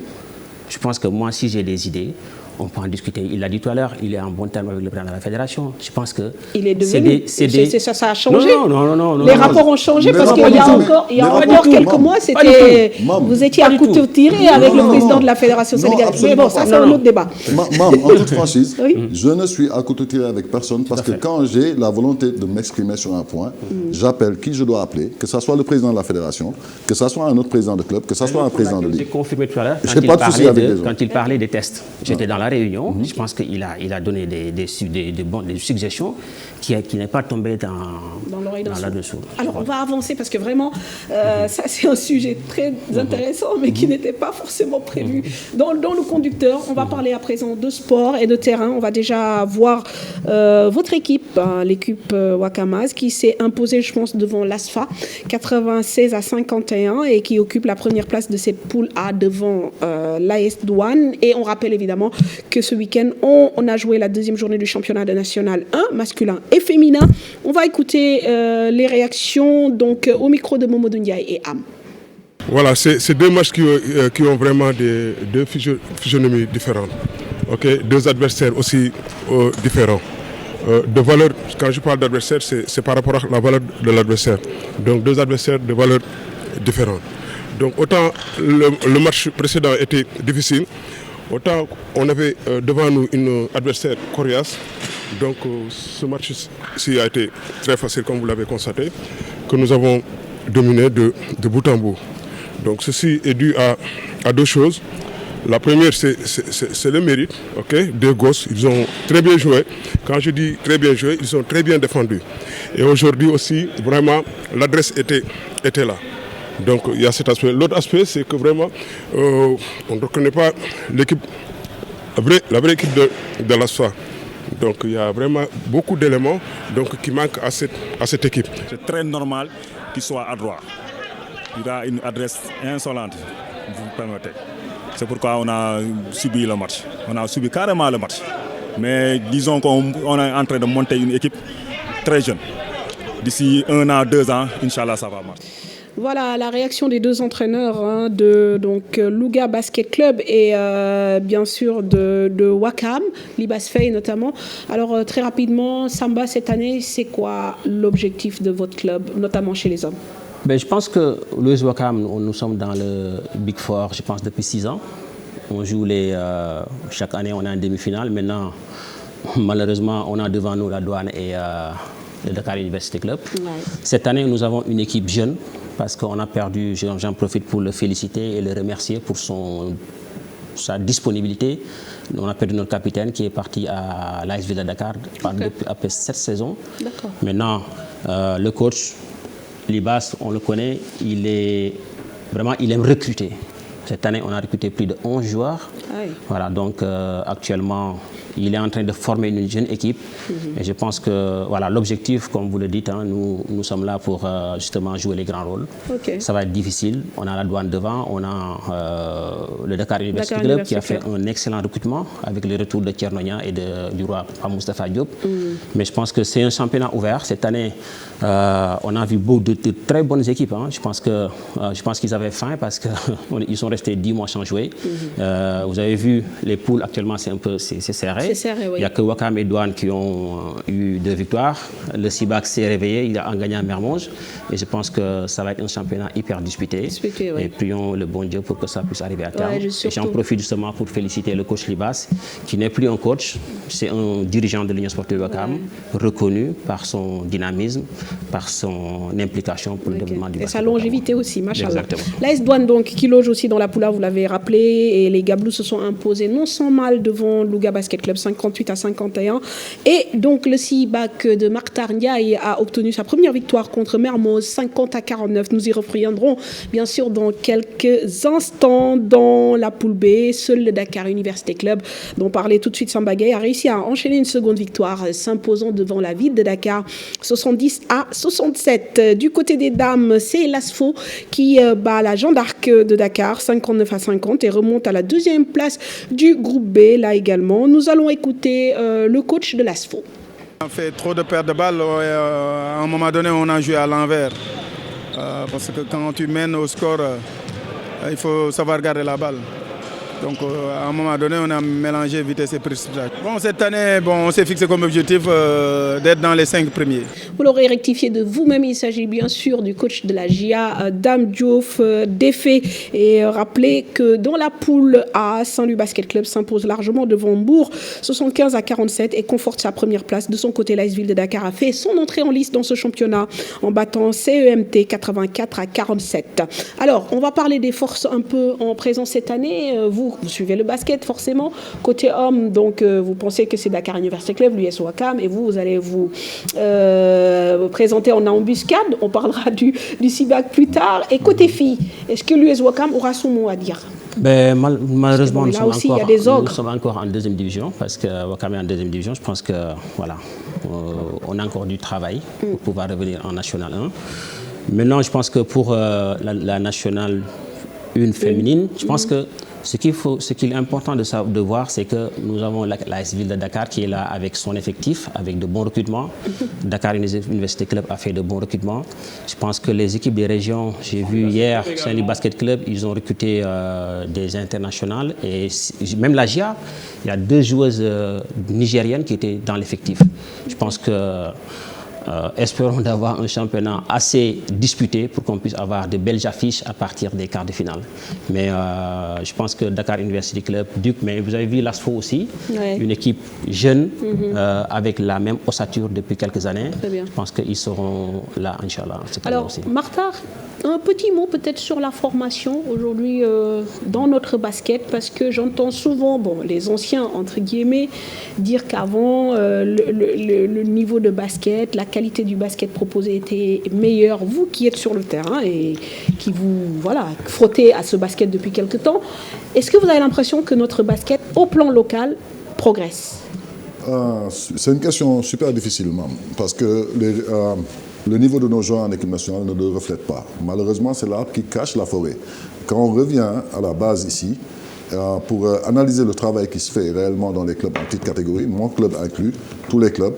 je pense que moi, si j'ai des idées, on peut en discuter. Il l'a dit tout à l'heure, il est en bon terme avec le président de la fédération. Je pense que... Il est devenu... Ça a changé. Non. Les rapports ont changé parce qu'il y a encore quelques mois, c'était... Vous étiez à couteau tiré avec le président de la fédération sénégalaise. Mais bon, ça c'est un autre débat. En toute franchise, je ne suis à couteau tiré avec personne parce que quand j'ai la volonté de m'exprimer sur un point, j'appelle qui je dois appeler, que ce soit le président de la fédération, que ce soit un autre président de club, que ce soit un président de ligue. J'ai confirmé tout à l'heure quand il parlait des tests. J'étais dans la réunion, je pense qu'il a donné des suggestions qui n'est pas tombé dans l'oreille là-dessous. Alors, on va avancer parce que vraiment, ça c'est un sujet très intéressant, mais qui n'était pas forcément prévu dans le conducteur. On va parler à présent de sport et de terrain. On va déjà voir votre équipe, l'équipe Wakamas, qui s'est imposée, je pense, devant l'ASFA, 96-51, et qui occupe la première place de cette poule A devant l'AS Douane. Et on rappelle évidemment que ce week-end, on a joué la deuxième journée du championnat de National 1, masculin et féminin. On va écouter les réactions donc, au micro de Momodou Ndiaye et Am. Voilà, c'est deux matchs qui ont vraiment deux physionomies différentes. Okay? Deux adversaires aussi différents. De valeur, quand je parle d'adversaire, c'est par rapport à la valeur de l'adversaire. Donc deux adversaires de valeur différentes. Donc autant le match précédent était difficile, autant on avait devant nous une adversaire coriace. Donc ce match-ci a été très facile, comme vous l'avez constaté, que nous avons dominé de bout en bout. Donc ceci est dû à deux choses. La première, c'est le mérite. Okay? Deux gosses, ils ont très bien joué. Quand je dis très bien joué, ils ont très bien défendu. Et aujourd'hui aussi, vraiment, l'adresse était là. Donc il y a cet aspect. L'autre aspect, c'est que vraiment, on ne reconnaît pas l'équipe, la vraie équipe de l'ASFA. Donc il y a vraiment beaucoup d'éléments qui manquent à cette équipe. C'est très normal qu'il soit adroit. Il a une adresse insolente, vous me permettez. C'est pourquoi on a subi le match. On a subi carrément le match. Mais disons qu'on est en train de monter une équipe très jeune. D'ici 1 an, 2 ans, Inch'Allah, ça va marcher. Voilà la réaction des deux entraîneurs de Louga Basket Club et bien sûr de Wakam, Libas Faye notamment. Alors très rapidement, Samba, cette année, c'est quoi l'objectif de votre club, notamment chez les hommes? Ben, je pense que Louis Wakam, nous sommes dans le Big Four, je pense, depuis 6 ans. On joue chaque année, on est en demi-finale. Maintenant, malheureusement, on a devant nous la Douane et le Dakar University Club. Ouais. Cette année, nous avons une équipe jeune parce qu'on a perdu, j'en profite pour le féliciter et le remercier pour sa disponibilité. On a perdu notre capitaine qui est parti à l'AS Villa Dakar après 7 saisons. Maintenant, le coach, Libas, on le connaît, il aime recruter. Cette année, on a recruté plus de 11 joueurs. Oui. Voilà, donc actuellement, il est en train de former une jeune équipe. Et je pense que voilà, l'objectif, comme vous le dites, nous sommes là pour justement jouer les grands rôles. Okay. Ça va être difficile. On a la Douane devant, on a le Dakar University Club qui a fait un excellent recrutement avec le retour de Tchernonia et du roi Moustapha Diop. Mais je pense que c'est un championnat ouvert. Cette année, on a vu beaucoup de très bonnes équipes. Je pense qu'ils avaient faim parce qu'ils sont restés 10 mois sans jouer. Vous avez vu, les poules actuellement, c'est serré. Il n'y a que Wakam et Douane qui ont eu 2 victoires. Le Sibac s'est réveillé, il a gagné à Mermoz. Et je pense que ça va être un championnat hyper disputé. Et prions le bon Dieu pour que ça puisse arriver à terme. Et j'en profite justement pour féliciter le coach Libas, qui n'est plus un coach, c'est un dirigeant de l'Union sportive de Wakam, reconnu par son dynamisme, par son implication pour le développement du basket. Et sa longévité aussi, machallah. L'AS Douane, donc, qui loge aussi dans la poule A, vous l'avez rappelé, et les Gablous se sont imposés non sans mal devant Louga Basket Club, 58-51. Et donc, le Sibac de Makhtar Ndiaye a obtenu sa première victoire contre Mermoz, 50-49. Nous y reviendrons, bien sûr, dans quelques instants. Dans la poule B, seul le Dakar Université Club, dont parlait tout de suite Samba Gueye, a réussi à enchaîner une seconde victoire, s'imposant devant la ville de Dakar, 70-67. Du côté des dames, c'est l'ASFO qui bat la Jeanne d'Arc de Dakar, 59-50, et remonte à la 2e place du groupe B, là également. Nous allons écouter le coach de l'ASFO. On fait trop de pertes de balles. À un moment donné, on a joué à l'envers. Parce que quand tu mènes au score, il faut savoir garder la balle. Donc à un moment donné, on a mélangé vitesse et précipitation. Bon, cette année, on s'est fixé comme objectif d'être dans les 5 premiers. Vous l'aurez rectifié de vous-même, il s'agit bien sûr du coach de la GIA, Dame Diouf, défait. Et rappelez que dans la poule A, Saint-Louis Basket Club s'impose largement devant Mbour, 75-47, et conforte sa première place. De son côté, l'AS Ville de Dakar a fait son entrée en lice dans ce championnat en battant CEMT 84-47. Alors, on va parler des forces un peu en présence cette année. Vous suivez le basket forcément. Côté homme, donc vous pensez que c'est Dakar University Club, l'US Ouakam, et vous allez vous présenter en embuscade. On parlera du Sibac plus tard. Et côté filles, est-ce que l'US Ouakam aura son mot à dire? Malheureusement, nous sommes encore en 2e division, parce que Ouakam est en 2e division. Je pense que voilà, on a encore du travail pour pouvoir revenir en National 1. Maintenant, je pense que pour la National 1 féminine, je pense que ce qu'il est important de voir, c'est que nous avons l'AS Ville de Dakar qui est là avec son effectif, avec de bons recrutements. Dakar Université Club a fait de bons recrutements. Je pense que les équipes des régions, j'ai vu hier, Saint-Louis Basket Club, ils ont recruté des internationales. Et même la GIA, il y a 2 joueuses nigériennes qui étaient dans l'effectif. Je pense que espérons d'avoir un championnat assez disputé pour qu'on puisse avoir de belles affiches à partir des quarts de finale. Mais je pense que Dakar University Club, Duc, mais vous avez vu l'ASFO aussi, une équipe jeune avec la même ossature depuis quelques années. Je pense qu'ils seront là, Inch'Allah. Alors, Makhtar, un petit mot peut-être sur la formation aujourd'hui dans notre basket, parce que j'entends souvent les anciens, entre guillemets, dire qu'avant, le niveau de basket, la qualité du basket proposé était meilleure. Vous qui êtes sur le terrain et qui vous frottez à ce basket depuis quelque temps, est-ce que vous avez l'impression que notre basket, au plan local, progresse? C'est une question super difficile, parce que le niveau de nos joueurs en équipe nationale ne le reflète pas. Malheureusement, c'est l'arbre qui cache la forêt. Quand on revient à la base ici, pour analyser le travail qui se fait réellement dans les clubs en petite catégorie, mon club inclus, tous les clubs,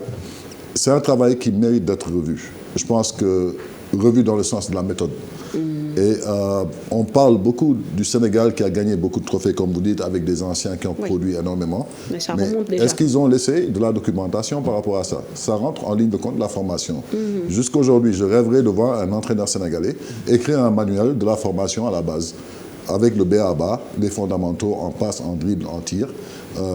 c'est un travail qui mérite d'être revu. Je pense que revu dans le sens de la méthode. Et on parle beaucoup du Sénégal qui a gagné beaucoup de trophées, comme vous dites, avec des anciens qui ont produit énormément. Mais est-ce qu'ils ont laissé de la documentation par rapport à ça? Ça rentre en ligne de compte de la formation. Jusqu'aujourd'hui, je rêverais de voir un entraîneur sénégalais écrire un manuel de la formation à la base, avec le B.A.B.A., les fondamentaux en passe, en dribble, en tir,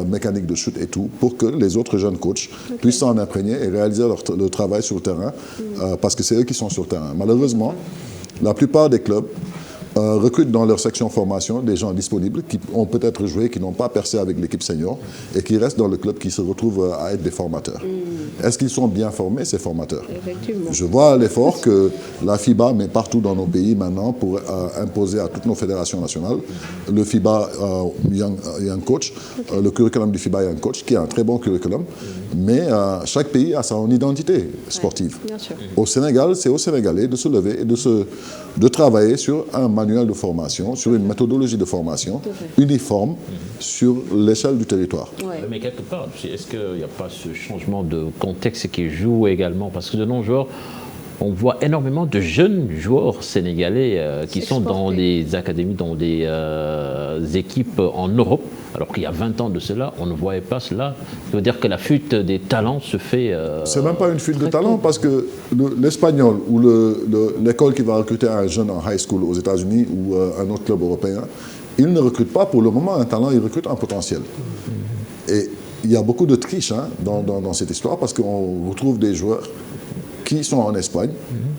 mécanique de shoot et tout, pour que les autres jeunes coachs puissent s'en imprégner et réaliser le travail sur le terrain, parce que c'est eux qui sont sur le terrain. Malheureusement, la plupart des clubs recrutent dans leur section formation des gens disponibles qui ont peut-être joué, qui n'ont pas percé avec l'équipe senior et qui restent dans le club, qui se retrouvent à être des formateurs. Est-ce qu'ils sont bien formés, ces formateurs? Je vois l'effort que la FIBA met partout dans nos pays maintenant pour imposer à toutes nos fédérations nationales le FIBA Young Coach, le curriculum du FIBA Young Coach, qui est un très bon curriculum, mais chaque pays a son identité sportive. Au Sénégal, c'est aux Sénégalais de se lever et de travailler sur un manuel de formation, sur une méthodologie de formation uniforme sur l'échelle du territoire. Mais quelque part, est-ce qu'il n'y a pas ce changement de contexte qui joue également? Parce que de nos joueurs, on voit énormément de jeunes joueurs sénégalais qui sont dans des académies, dans des équipes en Europe, alors qu'il y a 20 ans de cela, on ne voyait pas cela. Ça veut dire que la fuite des talents se fait... C'est même pas une fuite de talents, parce que l'Espagnol ou l'école qui va recruter un jeune en high school aux États-Unis ou un autre club européen, il ne recrute pas pour le moment un talent, il recrute un potentiel. Et il y a beaucoup de triche dans cette histoire, parce qu'on retrouve des joueurs qui sont en Espagne.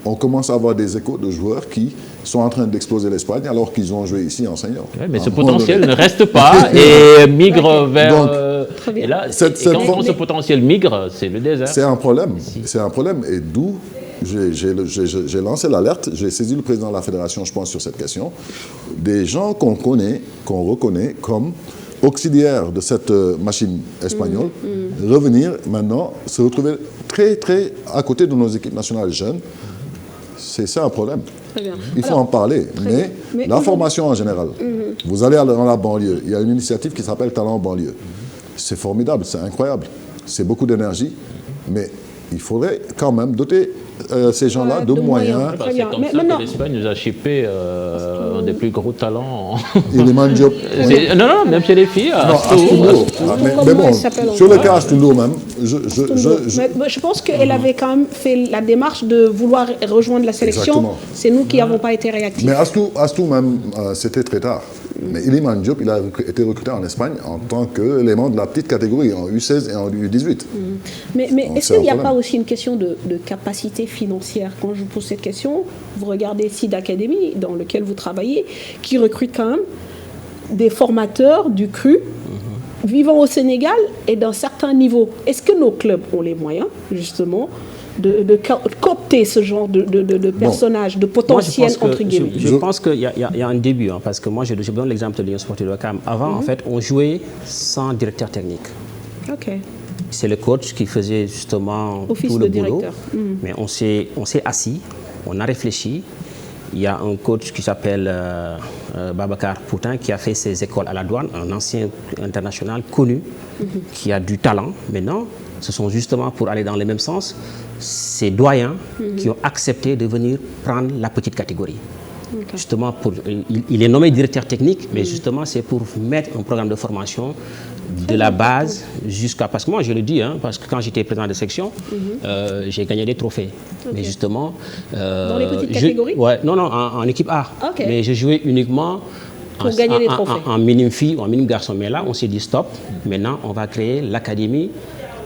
On commence à avoir des échos de joueurs qui sont en train d'exploser l'Espagne alors qu'ils ont joué ici en senior. Ouais, mais ce potentiel ne reste pas et migre vers... Donc, et là, quand ce potentiel migre, c'est le désert. C'est un problème. C'est un problème. Et d'où j'ai lancé l'alerte, j'ai saisi le président de la fédération, je pense, sur cette question. Des gens qu'on connaît, qu'on reconnaît comme auxiliaires de cette machine espagnole, revenir maintenant, se retrouver très, très à côté de nos équipes nationales jeunes, c'est ça un problème. Il faut en parler. Mais la formation en général, vous allez dans la banlieue, il y a une initiative qui s'appelle Talent banlieue. C'est formidable, c'est incroyable. C'est beaucoup d'énergie, mais il faudrait quand même doter ces gens-là de moyens. C'est comme ça que l'Espagne nous a chippé un des plus gros talents. Iliman Diop. Non, même chez les filles. Mais bon, sur le cas Astundo même, je pense qu'elle avait quand même fait la démarche de vouloir rejoindre la sélection. C'est nous qui n'avons pas été réactifs. Mais Astou même, c'était très tard. Mais Iliman Diop, il a été recruté en Espagne en tant qu'élément de la petite catégorie, en U16 et en U18. Mais est-ce qu'il n'y a pas aussi une question de capacité financière? Quand je vous pose cette question, vous regardez Seed Academy, dans lequel vous travaillez, qui recrute quand même des formateurs du cru, vivant au Sénégal et d'un certain niveau. Est-ce que nos clubs ont les moyens, justement, de coopter ce genre de personnages, de potentiel, entre guillemets? Je pense qu'il y a un début, parce que moi, je donne l'exemple de l'Union sportive de Ouakam. Avant, en fait, on jouait sans directeur technique. Ok. C'est le coach qui faisait justement Office tout le de boulot. directeur. Mais on s'est assis, on a réfléchi. Il y a un coach qui s'appelle Babacar Poutin qui a fait ses écoles à la douane, un ancien international connu, qui a du talent. Maintenant, ce sont justement pour aller dans le même sens, ces doyens qui ont accepté de venir prendre la petite catégorie. Justement, il est nommé directeur technique, mais justement, c'est pour mettre un programme de formation de la base jusqu'à... Parce que moi, je le dis, parce que quand j'étais président de section, j'ai gagné des trophées. Mais justement... dans les petites catégories? Non, en équipe A. Mais je jouais uniquement en minime fille ou en minime garçon. Mais là, on s'est dit stop. Maintenant, on va créer l'académie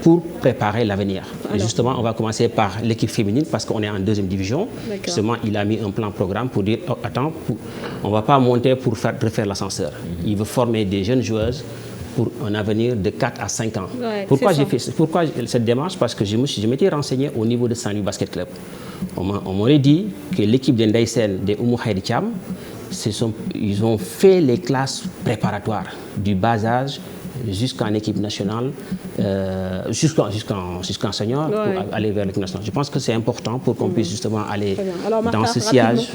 pour préparer l'avenir. Et justement, on va commencer par l'équipe féminine parce qu'on est en deuxième division. Justement, il a mis un plan-programme pour dire, attends, on ne va pas monter pour refaire l'ascenseur. Il veut former des jeunes joueuses pour un avenir de 4 à 5 ans. Pourquoi cette démarche? Parce que je m'étais renseigné au niveau de Saint-Louis Basket Club. On m'aurait dit que l'équipe de Ndaïsen, de Oumou Khaïri Thiam, ils ont fait les classes préparatoires du bas âge jusqu'en équipe nationale, jusqu'en senior, pour aller vers l'équipe nationale. Je pense que c'est important pour qu'on puisse justement aller dans ce sillage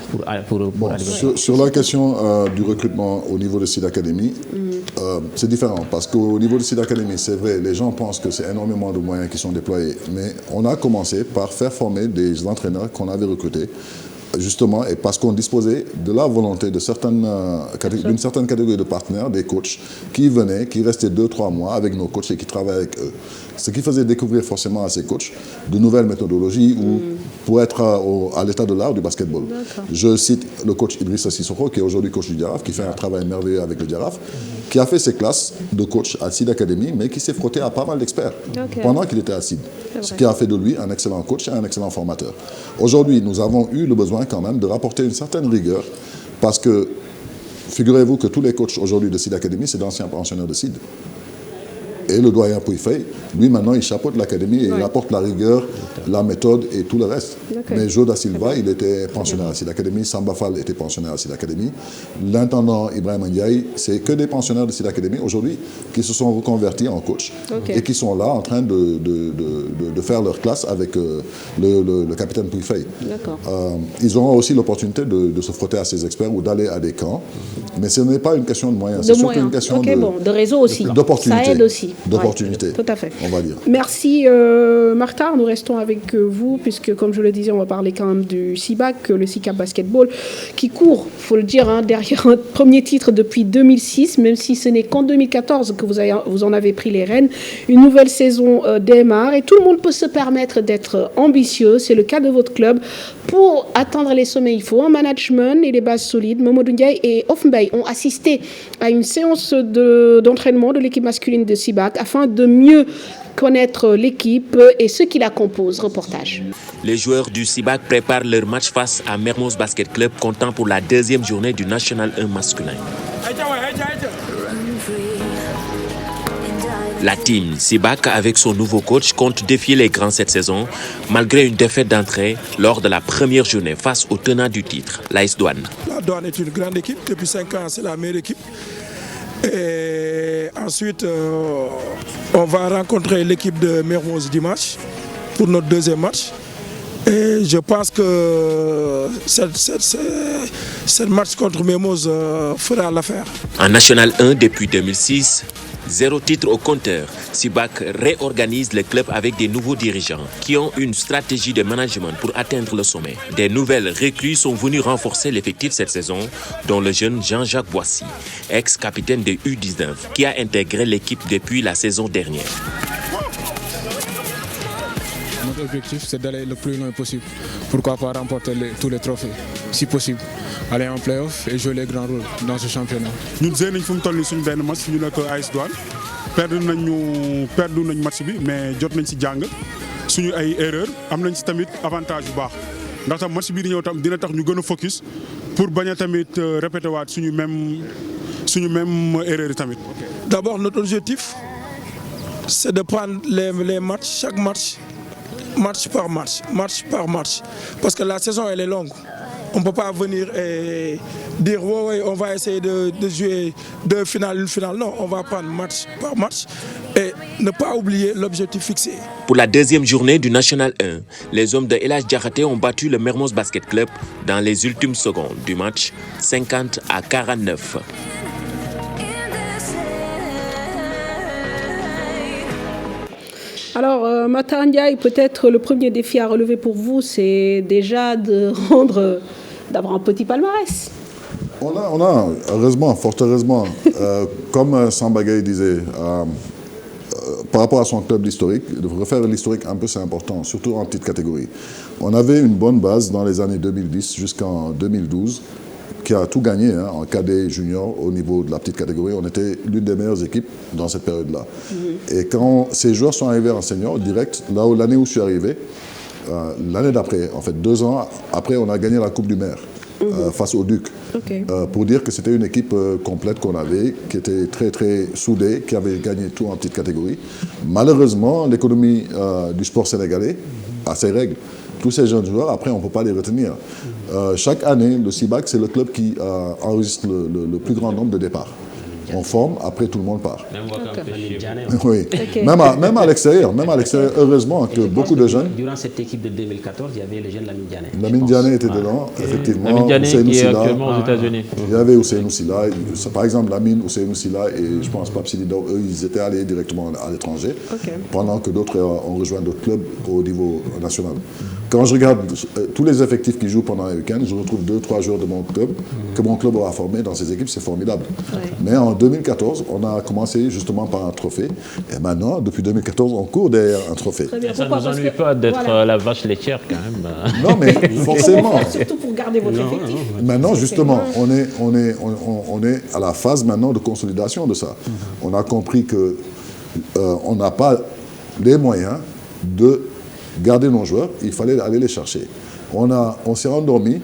pour arriver. Sur la question du recrutement au niveau de Seed Academy, c'est différent parce qu'au niveau de Seed Academy, c'est vrai, les gens pensent que c'est énormément de moyens qui sont déployés, mais on a commencé par faire former des entraîneurs qu'on avait recrutés, justement, et parce qu'on disposait de la volonté d'une certaine catégorie de partenaires, des coachs, qui venaient, qui restaient 2-3 mois avec nos coachs et qui travaillaient avec eux. Ce qui faisait découvrir forcément à ces coachs de nouvelles méthodologies pour être à l'état de l'art du basketball. Je cite le coach Idrissa Sissoko, qui est aujourd'hui coach du Diaraf, qui fait un travail merveilleux avec le Diaraf, qui a fait ses classes de coach à Seed Academy, mais qui s'est frotté à pas mal d'experts pendant qu'il était à Seed. Ce qui a fait de lui un excellent coach et un excellent formateur. Aujourd'hui, nous avons eu le besoin quand même de rapporter une certaine rigueur parce que, figurez-vous que tous les coachs aujourd'hui de Seed Academy, c'est d'anciens pensionnaires de Seed. Et le doyen Pouifei, lui maintenant, il chapeaute l'académie et il apporte la rigueur, la méthode et tout le reste. Mais Joe Da Silva, il était pensionnaire à Seed Academy, Samba Fall était pensionnaire à Seed Academy. L'intendant Ibrahim Ndiaye, c'est que des pensionnaires de Seed Academy aujourd'hui qui se sont reconvertis en coach et qui sont là en train de faire leur classe avec le capitaine Pouifei. Ils auront aussi l'opportunité de se frotter à ces experts ou d'aller à des camps. Mais ce n'est pas une question de moyens, c'est surtout une question de réseau aussi. D'opportunité. Ça aide aussi. d'opportunités, tout à fait. on va dire. Merci Martha, nous restons avec vous puisque comme je le disais, on va parler quand même du CIBAC, le SICAP Basketball, qui court, il faut le dire, derrière un premier titre depuis 2006, même si ce n'est qu'en 2014 que vous en avez pris les rênes. Une nouvelle saison démarre et tout le monde peut se permettre d'être ambitieux, c'est le cas de votre club. Pour atteindre les sommets, il faut un management et des bases solides. Mamadou Ndiaye et Offenbay ont assisté à une séance d'entraînement de l'équipe masculine de SIBAC afin de mieux connaître l'équipe et ceux qui la composent. Reportage. Les joueurs du SIBAC préparent leur match face à Mermoz Basket Club, comptant pour la deuxième journée du National 1 masculin. La team SIBAC, avec son nouveau coach, compte défier les grands cette saison, malgré une défaite d'entrée lors de la première journée face au tenant du titre, l'AS Douane. La Douane est une grande équipe. Depuis 5 ans, c'est la meilleure équipe. Et ensuite, on va rencontrer l'équipe de Mermoz dimanche pour notre deuxième match. Et je pense que ce match contre Mermoz fera l'affaire. En National 1 depuis 2006, 0 titre au compteur, SIBAC réorganise le club avec des nouveaux dirigeants qui ont une stratégie de management pour atteindre le sommet. Des nouvelles recrues sont venues renforcer l'effectif cette saison, dont le jeune Jean-Jacques Boissy, ex-capitaine de U19, qui a intégré l'équipe depuis la saison dernière. Notre objectif, c'est d'aller le plus loin possible. Pourquoi pas remporter tous les trophées, si possible. Aller en play-off et jouer les grands rôles dans ce championnat. Nous avons fait un match, nous avons AS Douane. Perdu nañ match bi mais jot nañ ci jàng suñu ay erreur am nañ ci tamit avantage bu baax ndax tam match bi di ñëw tam dina tax ñu gën a focus pour bañ a tamit répéter waat suñu même erreur tamit. D'abord notre objectif c'est de prendre les matchs, chaque match par match, parce que la saison elle est longue. On ne peut pas venir et dire ouais, on va essayer de jouer 2 finales, une finale. Non, on va prendre match par match et ne pas oublier l'objectif fixé. Pour la deuxième journée du National 1, les hommes de El Hadj Diakhaté ont battu le Mermoz Basket Club dans les ultimes secondes du match, 50-49. Alors, Martha Ndiaye, peut-être le premier défi à relever pour vous, c'est déjà d'avoir un petit palmarès. On a heureusement, fort heureusement, comme Samba Gaye disait, par rapport à son club historique, de refaire l'historique un peu c'est important, surtout en petite catégorie. On avait une bonne base dans les années 2010 jusqu'en 2012, qui a tout gagné en cadet junior au niveau de la petite catégorie. On était l'une des meilleures équipes dans cette période-là. Et quand ces joueurs sont arrivés en senior, direct, l'année où je suis arrivé, l'année d'après, en fait 2 ans après, on a gagné la Coupe du Maire face au Duc. Pour dire que c'était une équipe complète qu'on avait, qui était très très soudée, qui avait gagné tout en petite catégorie. Malheureusement, l'économie du sport sénégalais a ses règles. Tous ces jeunes joueurs, après, on ne peut pas les retenir. Chaque année, le SIBAC, c'est le club qui enregistre le plus grand nombre de départs. On forme, après tout le monde part. Oui. Même à l'extérieur, heureusement que beaucoup de jeunes... Durant cette équipe de 2014, il y avait le jeune Lamine Diané. Lamine Diané était dedans, effectivement. Lamine Diané qui est actuellement aux États-Unis. Il y avait Ousseynou Silla. Par exemple, Lamine, Ousseynou Silla et je pense Pape Sidi Diaw, eux, ils étaient allés directement à l'étranger, pendant que d'autres ont rejoint d'autres clubs au niveau national. Quand je regarde tous les effectifs qui jouent pendant les week-ends, je retrouve 2-3 joueurs de mon club, que mon club aura formé dans ces équipes, c'est formidable. Mais en 2014, on a commencé justement par un trophée. Et maintenant, depuis 2014, on court derrière un trophée. Et ça ne nous ennuie pas d'être la vache laitière quand même. Non, mais forcément. Surtout pour garder votre effectif. Maintenant, justement, on est à la phase maintenant de consolidation de ça. On a compris qu'on n'a pas les moyens de garder nos joueurs, il fallait aller les chercher. On s'est endormi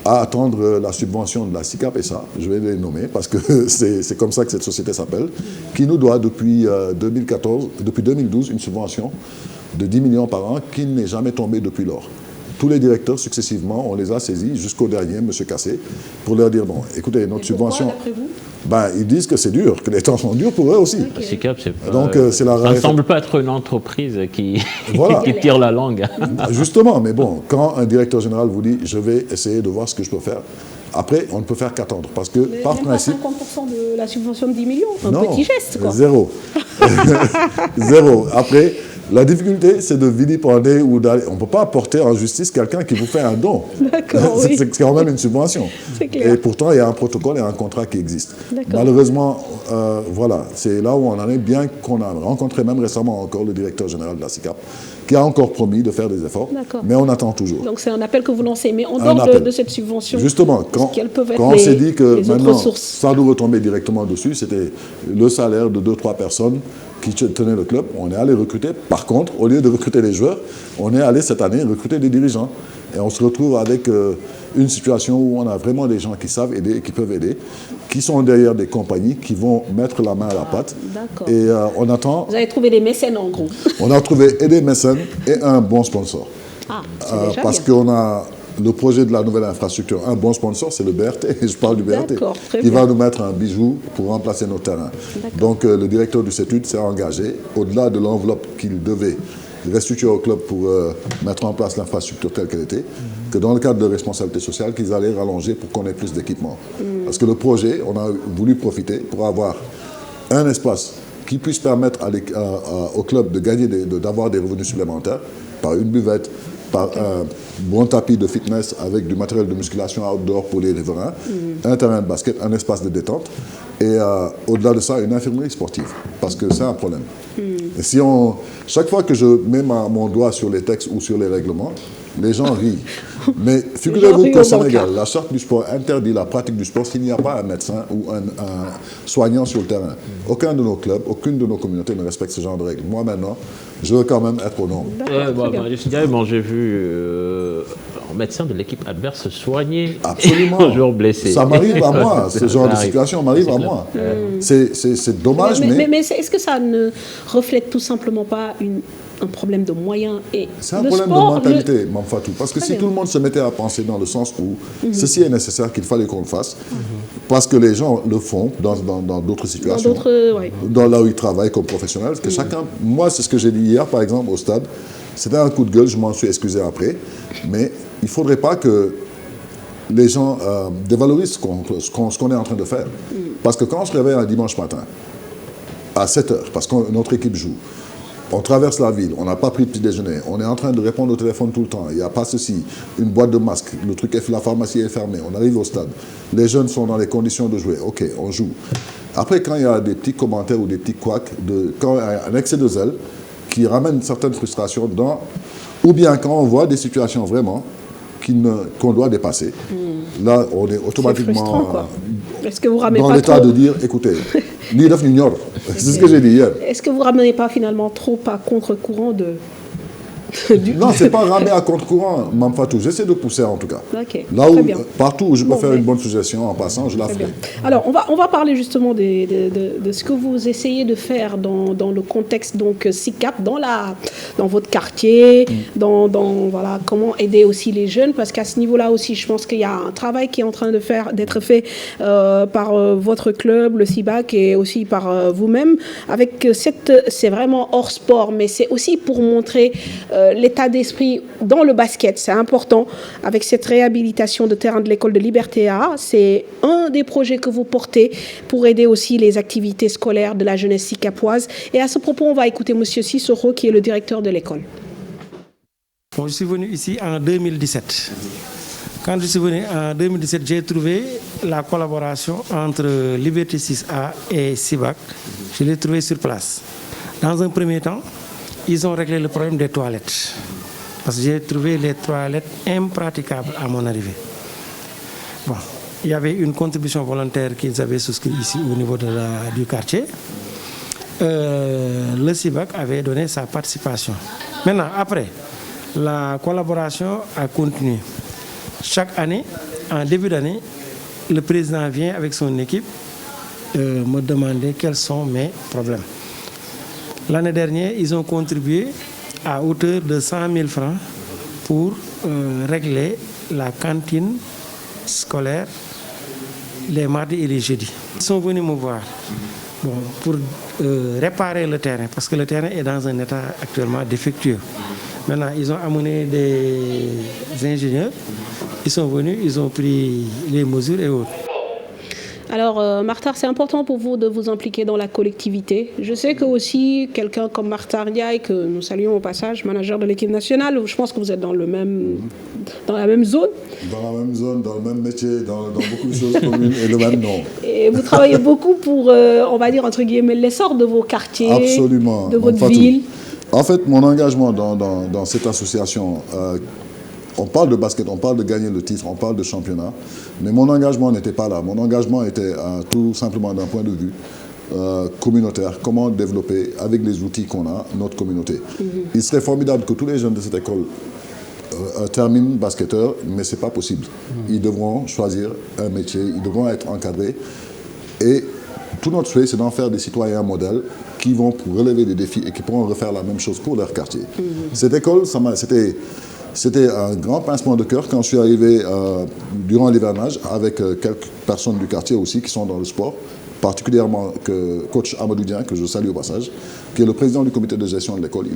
à attendre la subvention de la SICAP et ça, je vais les nommer parce que c'est comme ça que cette société s'appelle, qui nous doit depuis 2012 une subvention de 10 millions par an qui n'est jamais tombée depuis lors. tous les directeurs successivement, on les a saisis jusqu'au dernier, M. Cassé, pour leur dire, bon, écoutez, notre subvention... Ils disent que c'est dur, que les temps sont durs pour eux aussi. SICAP, ça ne semble pas être une entreprise qui tire la langue. Justement, mais bon, quand un directeur général vous dit, je vais essayer de voir ce que je peux faire, après, on ne peut faire qu'attendre. Parce que, par principe... Pas 50% de la subvention de 10 millions, petit geste, quoi. Zéro. Zéro. Après... La difficulté, c'est de vilipender ou d'aller... On ne peut pas porter en justice quelqu'un qui vous fait un don. D'accord, oui. C'est quand même une subvention. C'est clair. Et pourtant, il y a un protocole et un contrat qui existent. Malheureusement, voilà, c'est là où on en est, bien qu'on a rencontré même récemment encore le directeur général de la SICAP, qui a encore promis de faire des efforts, mais on attend toujours. Donc c'est un appel que vous lancez, mais en dehors de cette subvention, justement, quand on s'est dit que maintenant, ça nous retombait directement dessus, c'était le salaire de 2-3 personnes qui tenaient le club, on est allé recruter. Par contre, au lieu de recruter les joueurs, on est allé cette année recruter des dirigeants. Et on se retrouve avec une situation où on a vraiment des gens qui savent aider et qui peuvent aider, qui sont derrière des compagnies, qui vont mettre la main à la pâte. Et on attend... Vous avez trouvé des mécènes en gros. On a trouvé et des mécènes et un bon sponsor. Parce qu'on a le projet de la nouvelle infrastructure. Un bon sponsor, c'est le BRT. Je parle du BRT. Qui va nous mettre un bijou pour remplacer nos terrains. Donc le directeur du CETUD s'est engagé, au-delà de l'enveloppe qu'il devait restituer au club pour mettre en place l'infrastructure telle qu'elle était, que dans le cadre de responsabilité sociale, qu'ils allaient rallonger pour qu'on ait plus d'équipements. Parce que le projet, on a voulu profiter pour avoir un espace qui puisse permettre au club de gagner, d'avoir des revenus supplémentaires par une buvette, par un bon tapis de fitness avec du matériel de musculation outdoor pour les riverains, un terrain de basket, un espace de détente et au-delà de ça, une infirmerie sportive, parce que c'est un problème. Et si chaque fois que je mets mon doigt sur les textes ou sur les règlements, les gens rient. Mais figurez-vous qu'au Sénégal, la charte du sport interdit la pratique du sport s'il n'y a pas un médecin ou un soignant sur le terrain. Aucun de nos clubs, aucune de nos communautés ne respecte ce genre de règles. Moi, maintenant, je veux quand même être au nombre. J'ai vu un médecin de l'équipe adverse se soigner un jour blessé. Ça m'arrive à moi, ce genre de situation m'arrive à moi. C'est dommage, mais est-ce que ça ne reflète tout simplement pas un problème de moyens et c'est un problème de mentalité, Mme Fatou. Parce que si tout le monde se mettait à penser dans le sens où ceci est nécessaire, qu'il fallait qu'on le fasse, parce que les gens le font dans d'autres situations, dans là où ils travaillent comme professionnels, que chacun, moi c'est ce que j'ai dit hier par exemple au stade, c'était un coup de gueule, je m'en suis excusé après, mais il ne faudrait pas que les gens dévalorisent ce qu'on est en train de faire. Parce que quand on se réveille un dimanche matin, à 7 h, parce que notre équipe joue, on traverse la ville, on n'a pas pris de petit déjeuner, on est en train de répondre au téléphone tout le temps, il n'y a pas ceci, une boîte de masques, la pharmacie est fermée, on arrive au stade, les jeunes sont dans les conditions de jouer, ok, on joue. Après, quand il y a des petits commentaires ou des petits couacs, quand il y a un excès de zèle qui ramène certaines frustrations ou bien quand on voit des situations vraiment qu'on doit dépasser, là on est automatiquement dans l'état de dire, écoutez, c'est ce que j'ai dit hier. Est-ce que vous ne ramenez pas finalement trop à contre-courant Non, ce n'est pas ramener à contre-courant, Mme Fatou. J'essaie de pousser en tout cas. Là où, partout où je peux faire une bonne suggestion en passant, je la ferai. Alors, on va parler justement de ce que vous essayez de faire dans le contexte donc SICAP, dans votre quartier, voilà, comment aider aussi les jeunes, parce qu'à ce niveau-là aussi, je pense qu'il y a un travail qui est en train d'être fait par votre club, le CIBAC, et aussi par vous-même. C'est vraiment hors sport, mais c'est aussi pour montrer l'état d'esprit dans le basket, c'est important. Avec cette réhabilitation de terrain de l'école de Liberté A, c'est un des projets que vous portez pour aider aussi les activités scolaires de la jeunesse sicapoise. Et à ce propos, on va écouter M. Sissoko, qui est le directeur de l'école. Bon, je suis venu ici en 2017. Quand je suis venu en 2017, j'ai trouvé la collaboration entre Liberté 6A et CIBAC. Je l'ai trouvé sur place. Dans un premier temps, ils ont réglé le problème des toilettes. Parce que j'ai trouvé les toilettes impraticables à mon arrivée. Bon, il y avait une contribution volontaire qu'ils avaient souscrite ici au niveau du quartier. Le CIBAC avait donné sa participation. Maintenant, après, la collaboration a continué. Chaque année, en début d'année, le président vient avec son équipe me demander quels sont mes problèmes. L'année dernière, ils ont contribué à hauteur de 100 000 francs pour régler la cantine scolaire les mardis et les jeudis. Ils sont venus me voir pour réparer le terrain, parce que le terrain est dans un état actuellement défectueux. Maintenant, ils ont amené des ingénieurs, ils sont venus, ils ont pris les mesures et autres. Alors, Martar, c'est important pour vous de vous impliquer dans la collectivité. Je sais que aussi, quelqu'un comme Martar Ndiaye, que nous saluons au passage, manager de l'équipe nationale, je pense que vous êtes dans la même zone. Dans la même zone, dans le même métier, dans beaucoup de choses communes et le même nom. Et vous travaillez beaucoup pour, on va dire, entre guillemets, l'essor de vos quartiers, absolument, de votre ville. En fait, mon engagement dans cette association, on parle de basket, on parle de gagner le titre, on parle de championnat, mais mon engagement n'était pas là. Mon engagement était tout simplement d'un point de vue communautaire, comment développer avec les outils qu'on a notre communauté. Il serait formidable que tous les jeunes de cette école terminent basketteur, mais ce n'est pas possible. Ils devront choisir un métier, ils devront être encadrés. Et tout notre souhait, c'est d'en faire des citoyens modèles qui vont pour relever des défis et qui pourront refaire la même chose pour leur quartier. Cette école, c'était un grand pincement de cœur quand je suis arrivé durant l'hivernage avec quelques personnes du quartier aussi qui sont dans le sport, particulièrement que coach Amadou Dieng, que je salue au passage, qui est le président du comité de gestion de l'école.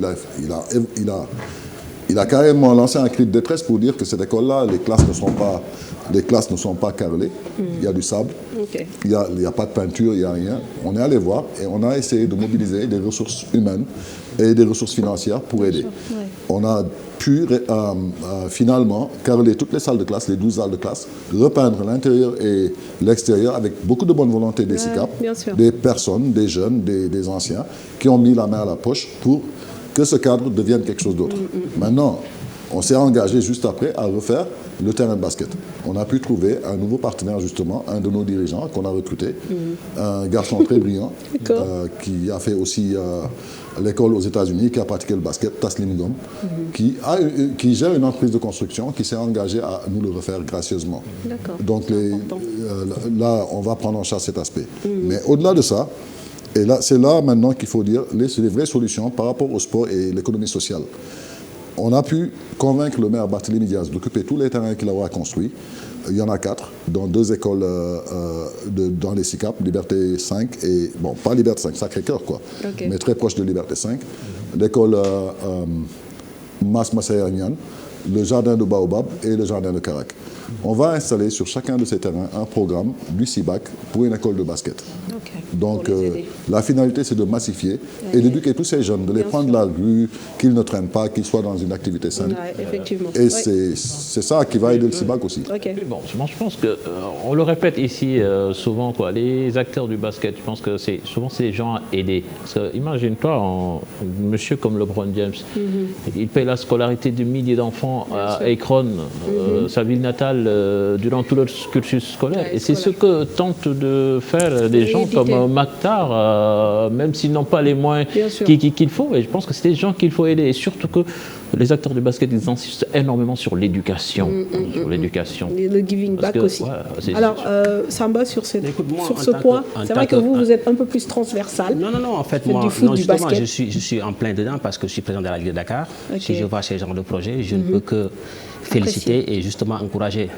Il a carrément lancé un cri de détresse pour dire que cette école-là, les classes ne sont pas carrelées, il y a du sable, il n'y a pas de peinture, il n'y a rien. On est allé voir et on a essayé de mobiliser des ressources humaines et des ressources financières pour aider. On a pu finalement carreler toutes les salles de classe, les 12 salles de classe, repeindre l'intérieur et l'extérieur avec beaucoup de bonne volonté des SICAP, des personnes, des jeunes, des anciens, qui ont mis la main à la poche pour que ce cadre devienne quelque chose d'autre. Maintenant, on s'est engagé juste après à refaire le terrain de basket. On a pu trouver un nouveau partenaire justement, un de nos dirigeants qu'on a recruté, un garçon très brillant qui a fait aussi l'école aux États-Unis, qui a pratiqué le basket, Taslim Gom, qui gère une entreprise de construction qui s'est engagé à nous le refaire gracieusement. Donc là, on va prendre en charge cet aspect. Mais au-delà de ça, et là, c'est là maintenant qu'il faut dire les vraies solutions par rapport au sport et l'économie sociale. On a pu convaincre le maire Barthélémy Diaz d'occuper tous les terrains qu'il aura construits. Il y en a 4, dans 2 écoles dans les SICAP, Liberté 5 et, bon, pas Liberté 5, Sacré-Cœur, quoi, mais très proche de Liberté 5. L'école Mas Massaïa Niane, le jardin de Baobab et le jardin de Karak. On va installer sur chacun de ces terrains un programme du CIBAC pour une école de basket. Donc la finalité, c'est de massifier et d'éduquer tous ces jeunes, de les prendre de la rue, qu'ils ne traînent pas, qu'ils soient dans une activité saine. Et c'est ça qui va aider le CIBAC aussi. Bon, je pense qu'on le répète ici souvent, quoi, les acteurs du basket, je pense que souvent c'est les gens à aider. Imagine-toi, un monsieur comme LeBron James, il paye la scolarité de milliers d'enfants à Akron, sa ville natale, durant tout leur cursus scolaire. Et c'est ce que tentent de faire des gens comme Maktar, même s'ils n'ont pas les moyens qu'il faut. Et je pense que c'est des gens qu'il faut aider. Et surtout que les acteurs du basket, ils insistent énormément sur l'éducation. Le giving back aussi. Alors, Samba, sur ce point, c'est vrai que vous êtes un peu plus transversal. Non, en fait, moi, justement, je suis en plein dedans parce que je suis président de la Ligue de Dakar. Si je vois ces genres de projets, je ne peux que féliciter et justement encourager.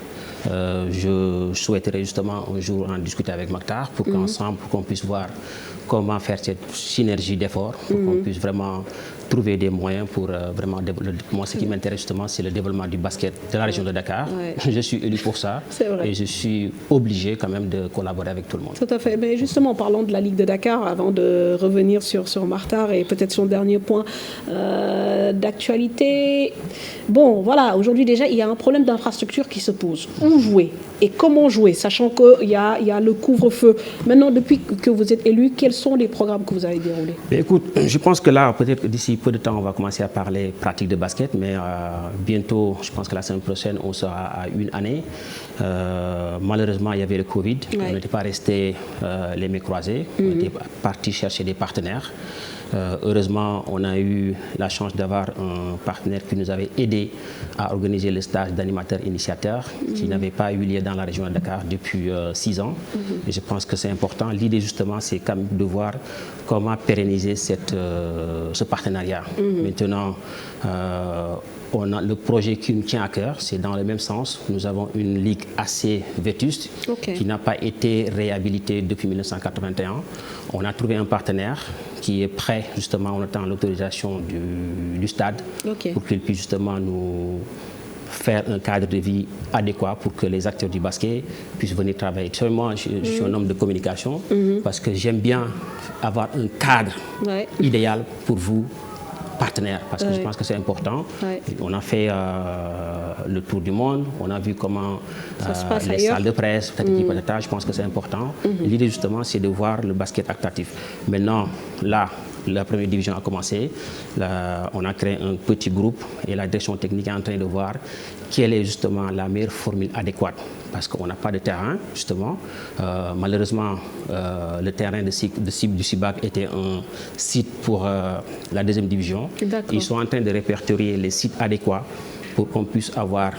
Je souhaiterais justement un jour en discuter avec Maktar pour qu'ensemble, pour qu'on puisse voir comment faire cette synergie d'efforts, pour qu'on puisse vraiment trouver des moyens pour vraiment développer. Moi, ce qui m'intéresse justement, c'est le développement du basket de la région de Dakar. Je suis élu pour ça et je suis obligé quand même de collaborer avec tout le monde. Tout à fait. Mais justement, en parlant de la Ligue de Dakar, avant de revenir sur Martar et peut-être son dernier point d'actualité, bon, voilà, aujourd'hui déjà, il y a un problème d'infrastructure qui se pose. Où jouer et comment jouer, sachant qu'il y a le couvre-feu. Maintenant, depuis que vous êtes élu, quels sont les programmes que vous avez déroulés? Écoute, je pense que là, peut-être d'ici peu de temps, on va commencer à parler pratique de basket, mais bientôt, je pense que la semaine prochaine, on sera à 1 année. Malheureusement, il y avait le Covid. On n'était pas resté les mains croisées. On était parti chercher des partenaires. Heureusement, on a eu la chance d'avoir un partenaire qui nous avait aidé à organiser le stage d'animateur-initiateur qui n'avait pas eu lieu dans la région de Dakar depuis 6 ans. Et je pense que c'est important. L'idée, justement, c'est quand même de voir comment pérenniser ce partenariat. Maintenant, on a le projet qui nous tient à cœur, c'est dans le même sens. Nous avons une ligue assez vétuste qui n'a pas été réhabilitée depuis 1981. On a trouvé un partenaire qui est prêt, justement, on attend l'autorisation du stade pour qu'il puisse justement nous faire un cadre de vie adéquat pour que les acteurs du basket puissent venir travailler. Moi, je suis un homme de communication parce que j'aime bien avoir un cadre idéal pour vous, partenaires, parce que je pense que c'est important. On a fait le tour du monde, on a vu comment les salles de presse, je pense que c'est important. L'idée justement, c'est de voir le basket attractif. Maintenant, là, la première division a commencé, on a créé un petit groupe et la direction technique est en train de voir quelle est justement la meilleure formule adéquate. Parce qu'on n'a pas de terrain, justement. Malheureusement, le terrain du CIBAC était un site pour la deuxième division. Ils sont en train de répertorier les sites adéquats pour qu'on puisse avoir,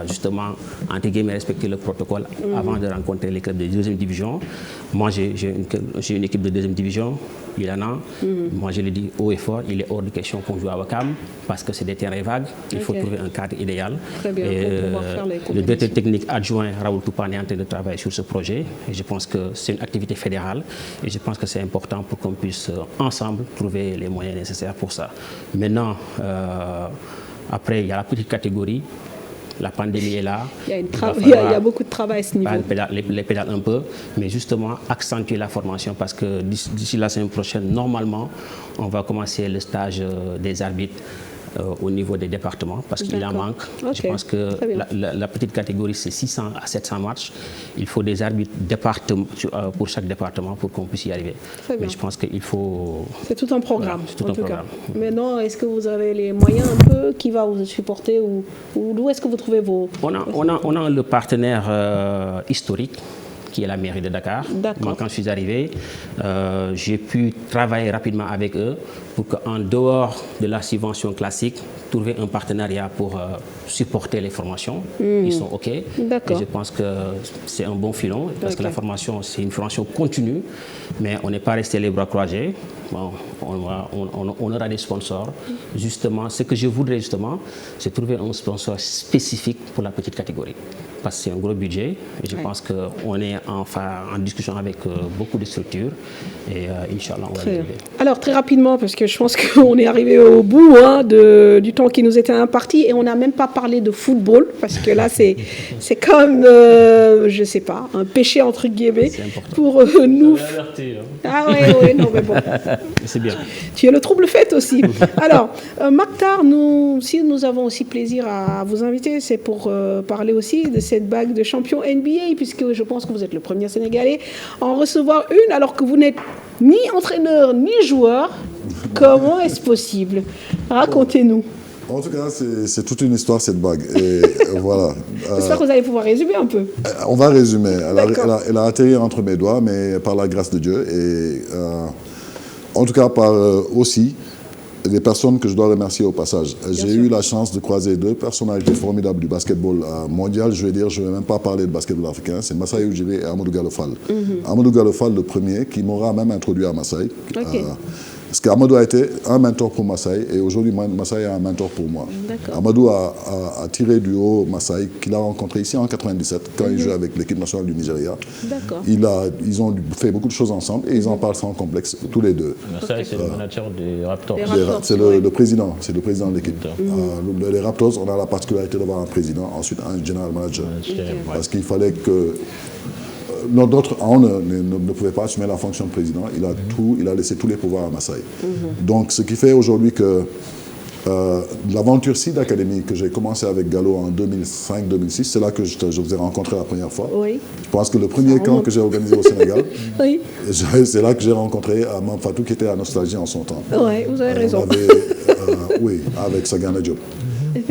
justement, entre guillemets, respecter le protocole avant de rencontrer les clubs de deuxième division. Moi, j'ai une équipe de deuxième division, il en a. Moi, je le dis haut et fort, il est hors de question qu'on joue à Wakam parce que c'est des terrains vagues. Il faut trouver un cadre idéal. Très bien, pour faire les le directeur technique adjoint, Raoul Toupane, est en train de travailler sur ce projet. Et je pense que c'est une activité fédérale. Et je pense que c'est important pour qu'on puisse, ensemble, trouver les moyens nécessaires pour ça. Maintenant, après, il y a la petite catégorie. La pandémie est là. Il y a beaucoup de travail à ce niveau. Les pédales un peu, mais justement accentuer la formation parce que d'ici la semaine prochaine, normalement, on va commencer le stage des arbitres au niveau des départements parce qu'il en manque. Je pense que la petite catégorie, c'est 600 à 700 matchs. Il faut des arbitres pour chaque département pour qu'on puisse y arriver. Mais je pense qu'il faut... C'est tout un programme. Voilà, tout un programme. Maintenant, est-ce que vous avez les moyens un peu qui va vous supporter ou d'où est-ce que vous trouvez vos... On a le partenaire historique qui est la mairie de Dakar. Moi, quand je suis arrivé, j'ai pu travailler rapidement avec eux pour qu'en dehors de la subvention classique, trouver un partenariat pour supporter les formations. Ils sont OK. Et je pense que c'est un bon filon parce que la formation, c'est une formation continue, mais on n'est pas resté les bras croisés. Bon, on aura des sponsors. Justement, ce que je voudrais justement, c'est trouver un sponsor spécifique pour la petite catégorie. Parce que c'est un gros budget et je pense qu'on est en discussion avec beaucoup de structures et Inch'Allah, on va y arriver. Alors, très rapidement, parce que je pense qu'on est arrivé au bout du temps qui nous était imparti et on n'a même pas parlé de football parce que là, c'est comme, je ne sais pas, un péché entre guillemets pour nous. Ah oui, non, mais bon. C'est bien. Tu es le trouble fait aussi. Alors, Maktar, si nous avons aussi plaisir à vous inviter, c'est pour parler aussi de cette bague de champion NBA, puisque je pense que vous êtes le premier Sénégalais à en recevoir une, alors que vous n'êtes ni entraîneur ni joueur. Comment est-ce possible? Racontez-nous. En tout cas, c'est toute une histoire, cette bague. Et voilà. J'espère que vous allez pouvoir résumer un peu. On va résumer. Elle a atterri entre mes doigts, mais par la grâce de Dieu. Et en tout cas, par aussi des personnes que je dois remercier au passage. J'ai eu la chance de croiser deux personnalités formidables du basketball mondial. Je ne vais même pas parler de basketball africain. C'est Massaï Ujiri et Amadou Gallo Fall. Amadou Gallo Fall, le premier, qui m'aura même introduit à Massaï. Parce qu'Amadou a été un mentor pour Massaï et aujourd'hui Massaï est un mentor pour moi. Amadou a tiré du haut Massaï qu'il a rencontré ici en 1997 quand il jouait avec l'équipe nationale du Nigeria. Ils ont fait beaucoup de choses ensemble et ils en parlent sans complexe, tous les deux. Massaï, c'est le manager des Raptors. C'est le président, c'est le président de l'équipe. Les Raptors, on a la particularité d'avoir un président, ensuite un general manager. Parce qu'il fallait que... D'autres, on ne pouvait pas assumer la fonction de président. Il a laissé tous les pouvoirs à Massaï. Donc, ce qui fait aujourd'hui que l'aventure Seed Academy que j'ai commencé avec Gallo en 2005-2006, c'est là que je vous ai rencontré la première fois. Je pense que le premier camp que j'ai organisé au Sénégal, c'est là que j'ai rencontré Mam Fatou qui était à Nostalgie en son temps. Oui, vous avez raison. Oui, avec Sagana Diop.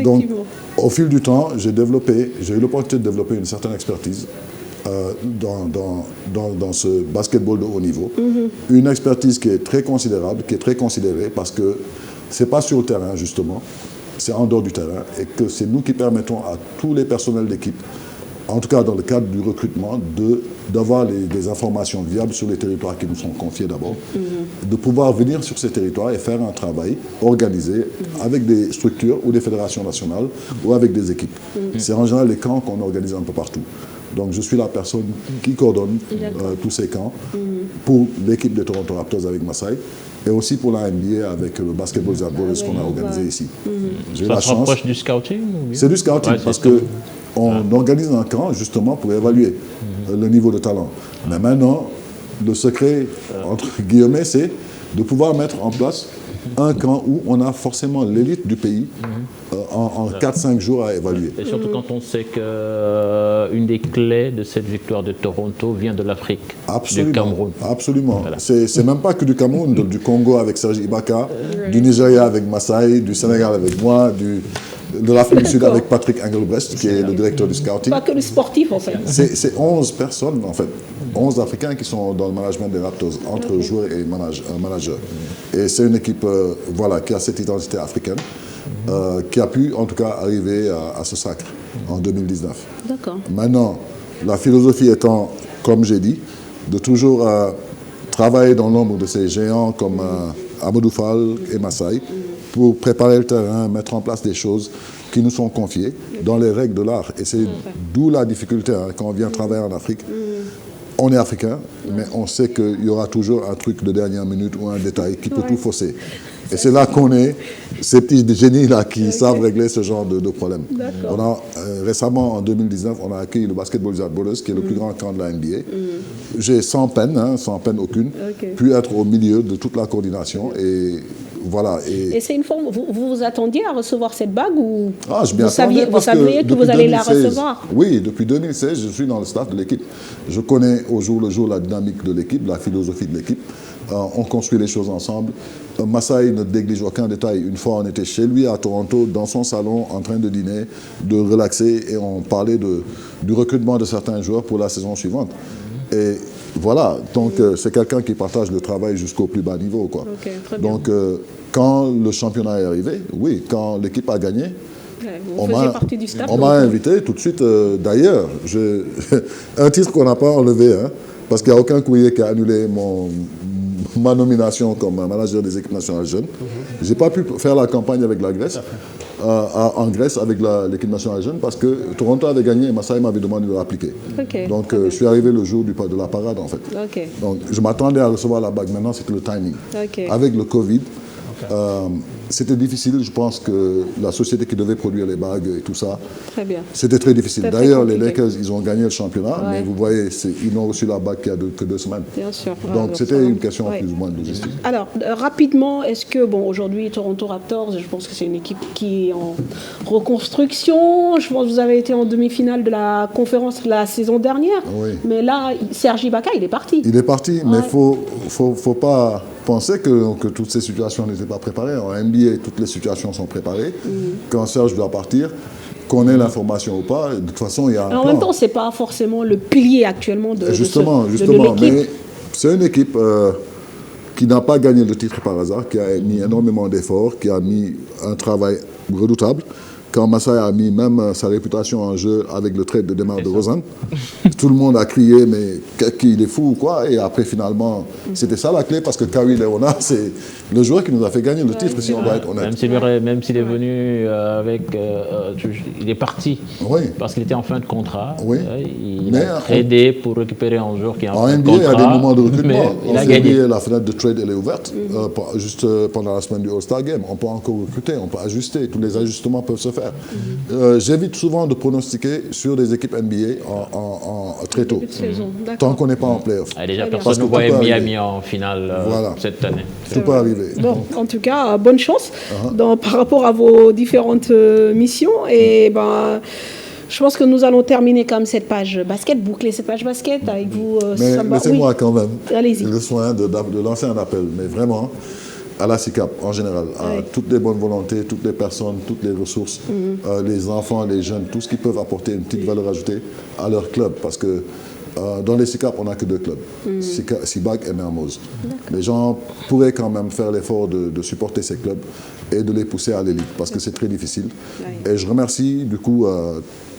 Donc, au fil du temps, j'ai eu l'opportunité de développer une certaine expertise dans ce basketball de haut niveau. Une expertise qui est très considérable, qui est très considérée parce que ce n'est pas sur le terrain justement, c'est en dehors du terrain et que c'est nous qui permettons à tous les personnels d'équipe en tout cas dans le cadre du recrutement, d'avoir des informations viables sur les territoires qui nous sont confiés d'abord, de pouvoir venir sur ces territoires et faire un travail organisé avec des structures ou des fédérations nationales ou avec des équipes. C'est en général les camps qu'on organise un peu partout. Donc je suis la personne qui coordonne tous ces camps pour l'équipe de Toronto Raptors avec Masai et aussi pour la NBA avec le Basketball Zabores qu'on a organisé ici. Ça se rapproche du scouting? C'est du scouting parce qu'on organise un camp justement pour évaluer le niveau de talent. Mais maintenant, le secret, entre guillemets, c'est de pouvoir mettre en place un camp où on a forcément l'élite du pays en 4-5 jours à évaluer. Et surtout quand on sait qu'une des clés de cette victoire de Toronto vient de l'Afrique, du Cameroun. Absolument. Voilà. C'est même pas que du Cameroun, du Congo avec Serge Ibaka, du Nigeria avec Masai, du Sénégal avec moi, de l'Afrique du Sud avec Patrick Engelbrecht, qui est le directeur du scouting. Pas que le sportif, en fait. C'est 11 personnes, en fait. 11 Africains qui sont dans le management des Raptors, entre joueurs et managers. Et c'est une équipe voilà, qui a cette identité africaine, qui a pu, en tout cas, arriver à ce sacre en 2019. D'accord. Maintenant, la philosophie étant, comme j'ai dit, de toujours travailler dans l'ombre de ces géants comme Amadou Fall et Masai, pour préparer le terrain, mettre en place des choses qui nous sont confiées dans les règles de l'art. Et c'est d'où la difficulté quand on vient travailler en Afrique. On est africain, mais on sait qu'il y aura toujours un truc de dernière minute ou un détail qui peut tout fausser. Et c'est là qu'on est, ces petits génies-là qui savent régler ce genre de problème. On a, récemment, en 2019, on a accueilli le Basketball Zabores, qui est le plus grand camp de la NBA. J'ai sans peine aucune, pu être au milieu de toute la coordination. Et voilà. Et c'est une forme, vous vous attendiez à recevoir cette bague ou je m'y attendais vous saviez que vous allez la recevoir? Oui, depuis 2016, je suis dans le staff de l'équipe. Je connais au jour le jour la dynamique de l'équipe, la philosophie de l'équipe. On construit les choses ensemble. Masai ne néglige aucun détail. Une fois, on était chez lui à Toronto, dans son salon, en train de dîner, de relaxer, et on parlait du recrutement de certains joueurs pour la saison suivante. Et voilà, donc c'est quelqu'un qui partage le travail jusqu'au plus bas niveau, quoi. Donc, quand le championnat est arrivé, oui, quand l'équipe a gagné, on m'a invité tout de suite. D'ailleurs, un titre qu'on n'a pas enlevé, parce qu'il n'y a aucun courrier qui a annulé ma nomination comme manager des équipes nationales jeunes. Je n'ai pas pu faire la campagne avec la Grèce, en Grèce avec l'équipe nationale jeune, parce que Toronto avait gagné et Masai m'avait demandé de l'appliquer. Donc je suis arrivé le jour de la parade, en fait. Donc je m'attendais à recevoir la bague. Maintenant, c'était le timing. Avec le Covid, c'était difficile. Je pense que la société qui devait produire les bagues et tout ça, c'était très difficile. D'ailleurs, les Lakers, ils ont gagné le championnat, mais vous voyez, ils n'ont reçu la bague qu'il y a que 2 semaines. Bien sûr. Donc c'était une question plus ou moins de logistique. Alors, rapidement, est-ce que, aujourd'hui, Toronto Raptors, je pense que c'est une équipe qui est en reconstruction. Je pense que vous avez été en demi-finale de la conférence la saison dernière. Mais là, Serge Ibaka, il est parti. Il est parti, mais il faut pas penser que toutes ces situations n'étaient pas préparées. En NBA, toutes les situations sont préparées. Quand Serge doit partir, qu'on ait l'information ou pas, de toute façon, il y a un plan. En même temps, ce n'est pas forcément le pilier actuellement de justement, mais c'est une équipe qui n'a pas gagné le titre par hasard, qui a mis énormément d'efforts, qui a mis un travail redoutable. Quand Masai a mis même sa réputation en jeu avec le trade de DeMar DeRozan, tout le monde a crié, mais qu'il est fou ou quoi? Et après, finalement, c'était ça la clé, parce que Kawhi Leonard, c'est le joueur qui nous a fait gagner le titre, si on doit être honnête. Même s'il est venu il est parti, parce qu'il était en fin de contrat. Il a tradé pour récupérer un joueur qui est en fin de contrat. En NBA, il y a des moments de recrutement. Il a gagné. La fenêtre de trade, elle est ouverte, juste pendant la semaine du All-Star Game. On peut encore recruter, on peut ajuster, tous les ajustements peuvent se faire. J'évite souvent de pronostiquer sur des équipes NBA très tôt, tant qu'on n'est pas en play-off. Déjà, personne ne voyait Miami en finale cette année. Tout peut arriver. Bon, en tout cas, bonne chance par rapport à vos différentes missions. Et je pense que nous allons terminer comme cette page basket, boucler cette page basket avec vous. Mais laissez-moi quand même Allez-y. le soin de lancer un appel, mais vraiment à la SICAP en général, à toutes les bonnes volontés, toutes les personnes, toutes les ressources, les enfants, les jeunes, tout ce qui peuvent apporter une petite valeur ajoutée à leur club, parce que dans les SICAP, on n'a que 2 clubs, CIBAC et Mermoz. Les gens pourraient quand même faire l'effort de supporter ces clubs et de les pousser à l'élite, parce que c'est très difficile. Et je remercie du coup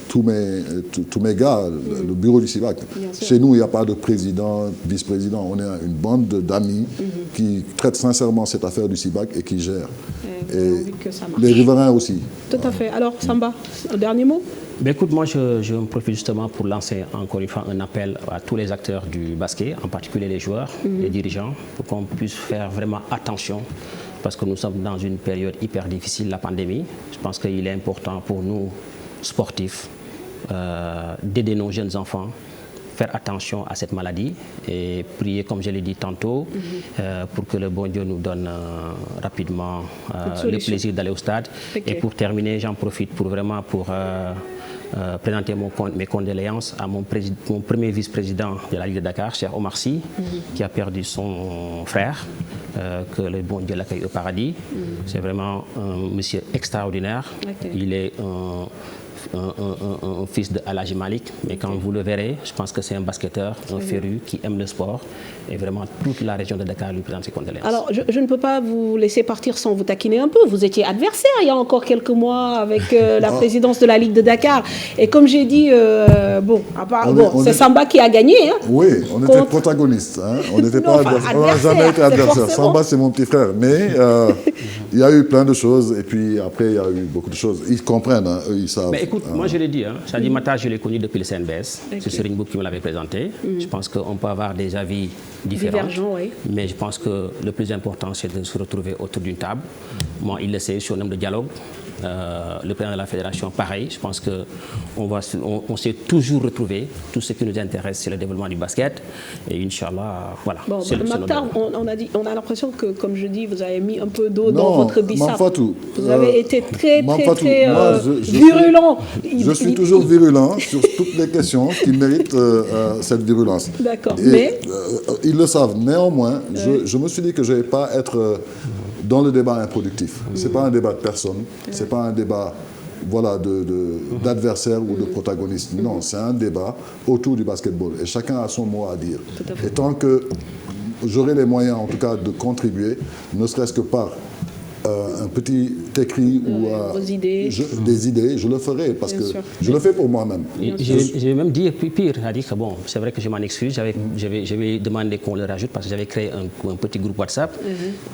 tous mes gars, le bureau du CIBAC. Chez nous, il n'y a pas de président, vice-président. On est une bande d'amis qui traitent sincèrement cette affaire du CIBAC et qui gèrent. Et les riverains aussi. Tout à fait. Alors, Samba, un dernier mot? Ben écoute, moi je me profite justement pour lancer encore une fois un appel à tous les acteurs du basket, en particulier les joueurs, les dirigeants, pour qu'on puisse faire vraiment attention, parce que nous sommes dans une période hyper difficile, la pandémie. Je pense qu'il est important pour nous, sportifs, d'aider nos jeunes enfants, faire attention à cette maladie et prier, comme je l'ai dit tantôt, pour que le bon Dieu nous donne rapidement le plaisir d'aller au stade. Okay. Et pour terminer, j'en profite pour vraiment présenter mes condoléances à mon premier vice-président de la Ligue de Dakar, cher Omar Sy, qui a perdu son frère, que le bon Dieu l'accueille au paradis. C'est vraiment un monsieur extraordinaire. Okay. Il est un fils de Al Hadji Malick, mais quand vous le verrez, je pense que c'est un basketteur, un féru qui aime le sport, et vraiment toute la région de Dakar lui présente ses condoléances. Alors, je ne peux pas vous laisser partir sans vous taquiner un peu. Vous étiez adversaire il y a encore quelques mois avec la présidence de la Ligue de Dakar, et comme j'ai dit, c'est Samba qui a gagné. Hein, oui, on était protagonistes. Hein. On n'était pas adversaires. On n'a jamais été adversaire. Samba, c'est mon petit frère, mais il y a eu plein de choses, et puis après, il y a eu beaucoup de choses. Ils comprennent, hein, eux, ils savent. Mais écoute, moi je l'ai dit, Sadi Mata, je l'ai connu depuis le CNBS. Okay. C'est Serigne Mboup qui me l'avait présenté. Je pense qu'on peut avoir des avis différents. Oui. Mais je pense que le plus important, c'est de se retrouver autour d'une table. Moi, il le sait, je suis un homme de dialogue. Le président de la fédération, pareil. Je pense qu'on s'est toujours retrouvé. Tout ce qui nous intéresse, c'est le développement du basket. Et Inch'Allah, voilà. Bon, Maktar, on a l'impression que, comme je dis, vous avez mis un peu d'eau dans votre bissap. Vous avez été très virulent. Je suis toujours virulent sur toutes les questions qui méritent cette virulence. D'accord. Mais ils le savent. Néanmoins, je me suis dit que je ne vais pas être dans le débat improductif. Ce n'est pas un débat de personne, ce n'est pas un débat d'adversaire ou de protagoniste. Non, c'est un débat autour du basketball. Et chacun a son mot à dire. Et tant que j'aurai les moyens, en tout cas, de contribuer, ne serait-ce que par un petit écrit ou des idées, je le ferai parce que je le fais pour moi-même. Je vais même dire pire, c'est vrai que je m'en excuse, j'avais demandé qu'on le rajoute parce que j'avais créé un petit groupe WhatsApp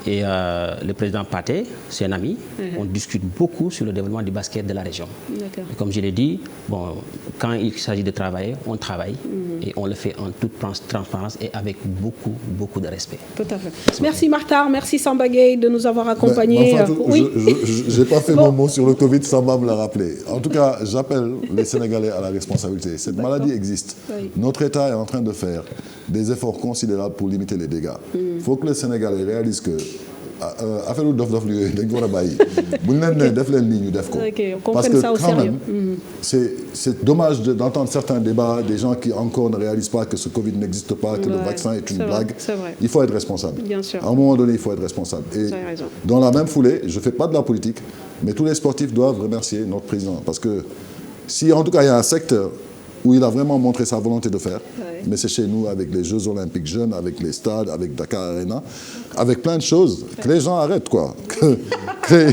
et le président Pathé, c'est un ami, on discute beaucoup sur le développement du basket de la région. Et comme je l'ai dit, quand il s'agit de travailler, on travaille et on le fait en toute transparence et avec beaucoup de respect. Tout à fait. Merci Maktar, merci Samba Gueye de nous avoir accompagnés. Je n'ai pas fait mon mot sur le Covid, Samba me l'a rappelé. En tout cas, j'appelle les Sénégalais à la responsabilité. Cette maladie existe. Notre État est en train de faire des efforts considérables pour limiter les dégâts. Il faut que les Sénégalais réalisent que affaire lu dof li dañ ko war a bàyyi bu ñu leen ne def leen nii ñu def ko parce que quand même c'est dommage d'entendre certains débats des gens qui encore ne réalisent pas que ce Covid n'existe pas, que le vaccin est une blague. Il faut être responsable. Bien sûr. À un moment donné, il faut être responsable. Et dans la même foulée, je ne fais pas de la politique, mais tous les sportifs doivent remercier notre président parce que si en tout cas il y a un secteur où il a vraiment montré sa volonté de faire, mais c'est chez nous avec les Jeux Olympiques jeunes, avec les stades, avec Dakar Arena, avec plein de choses, que les gens arrêtent quoi, que les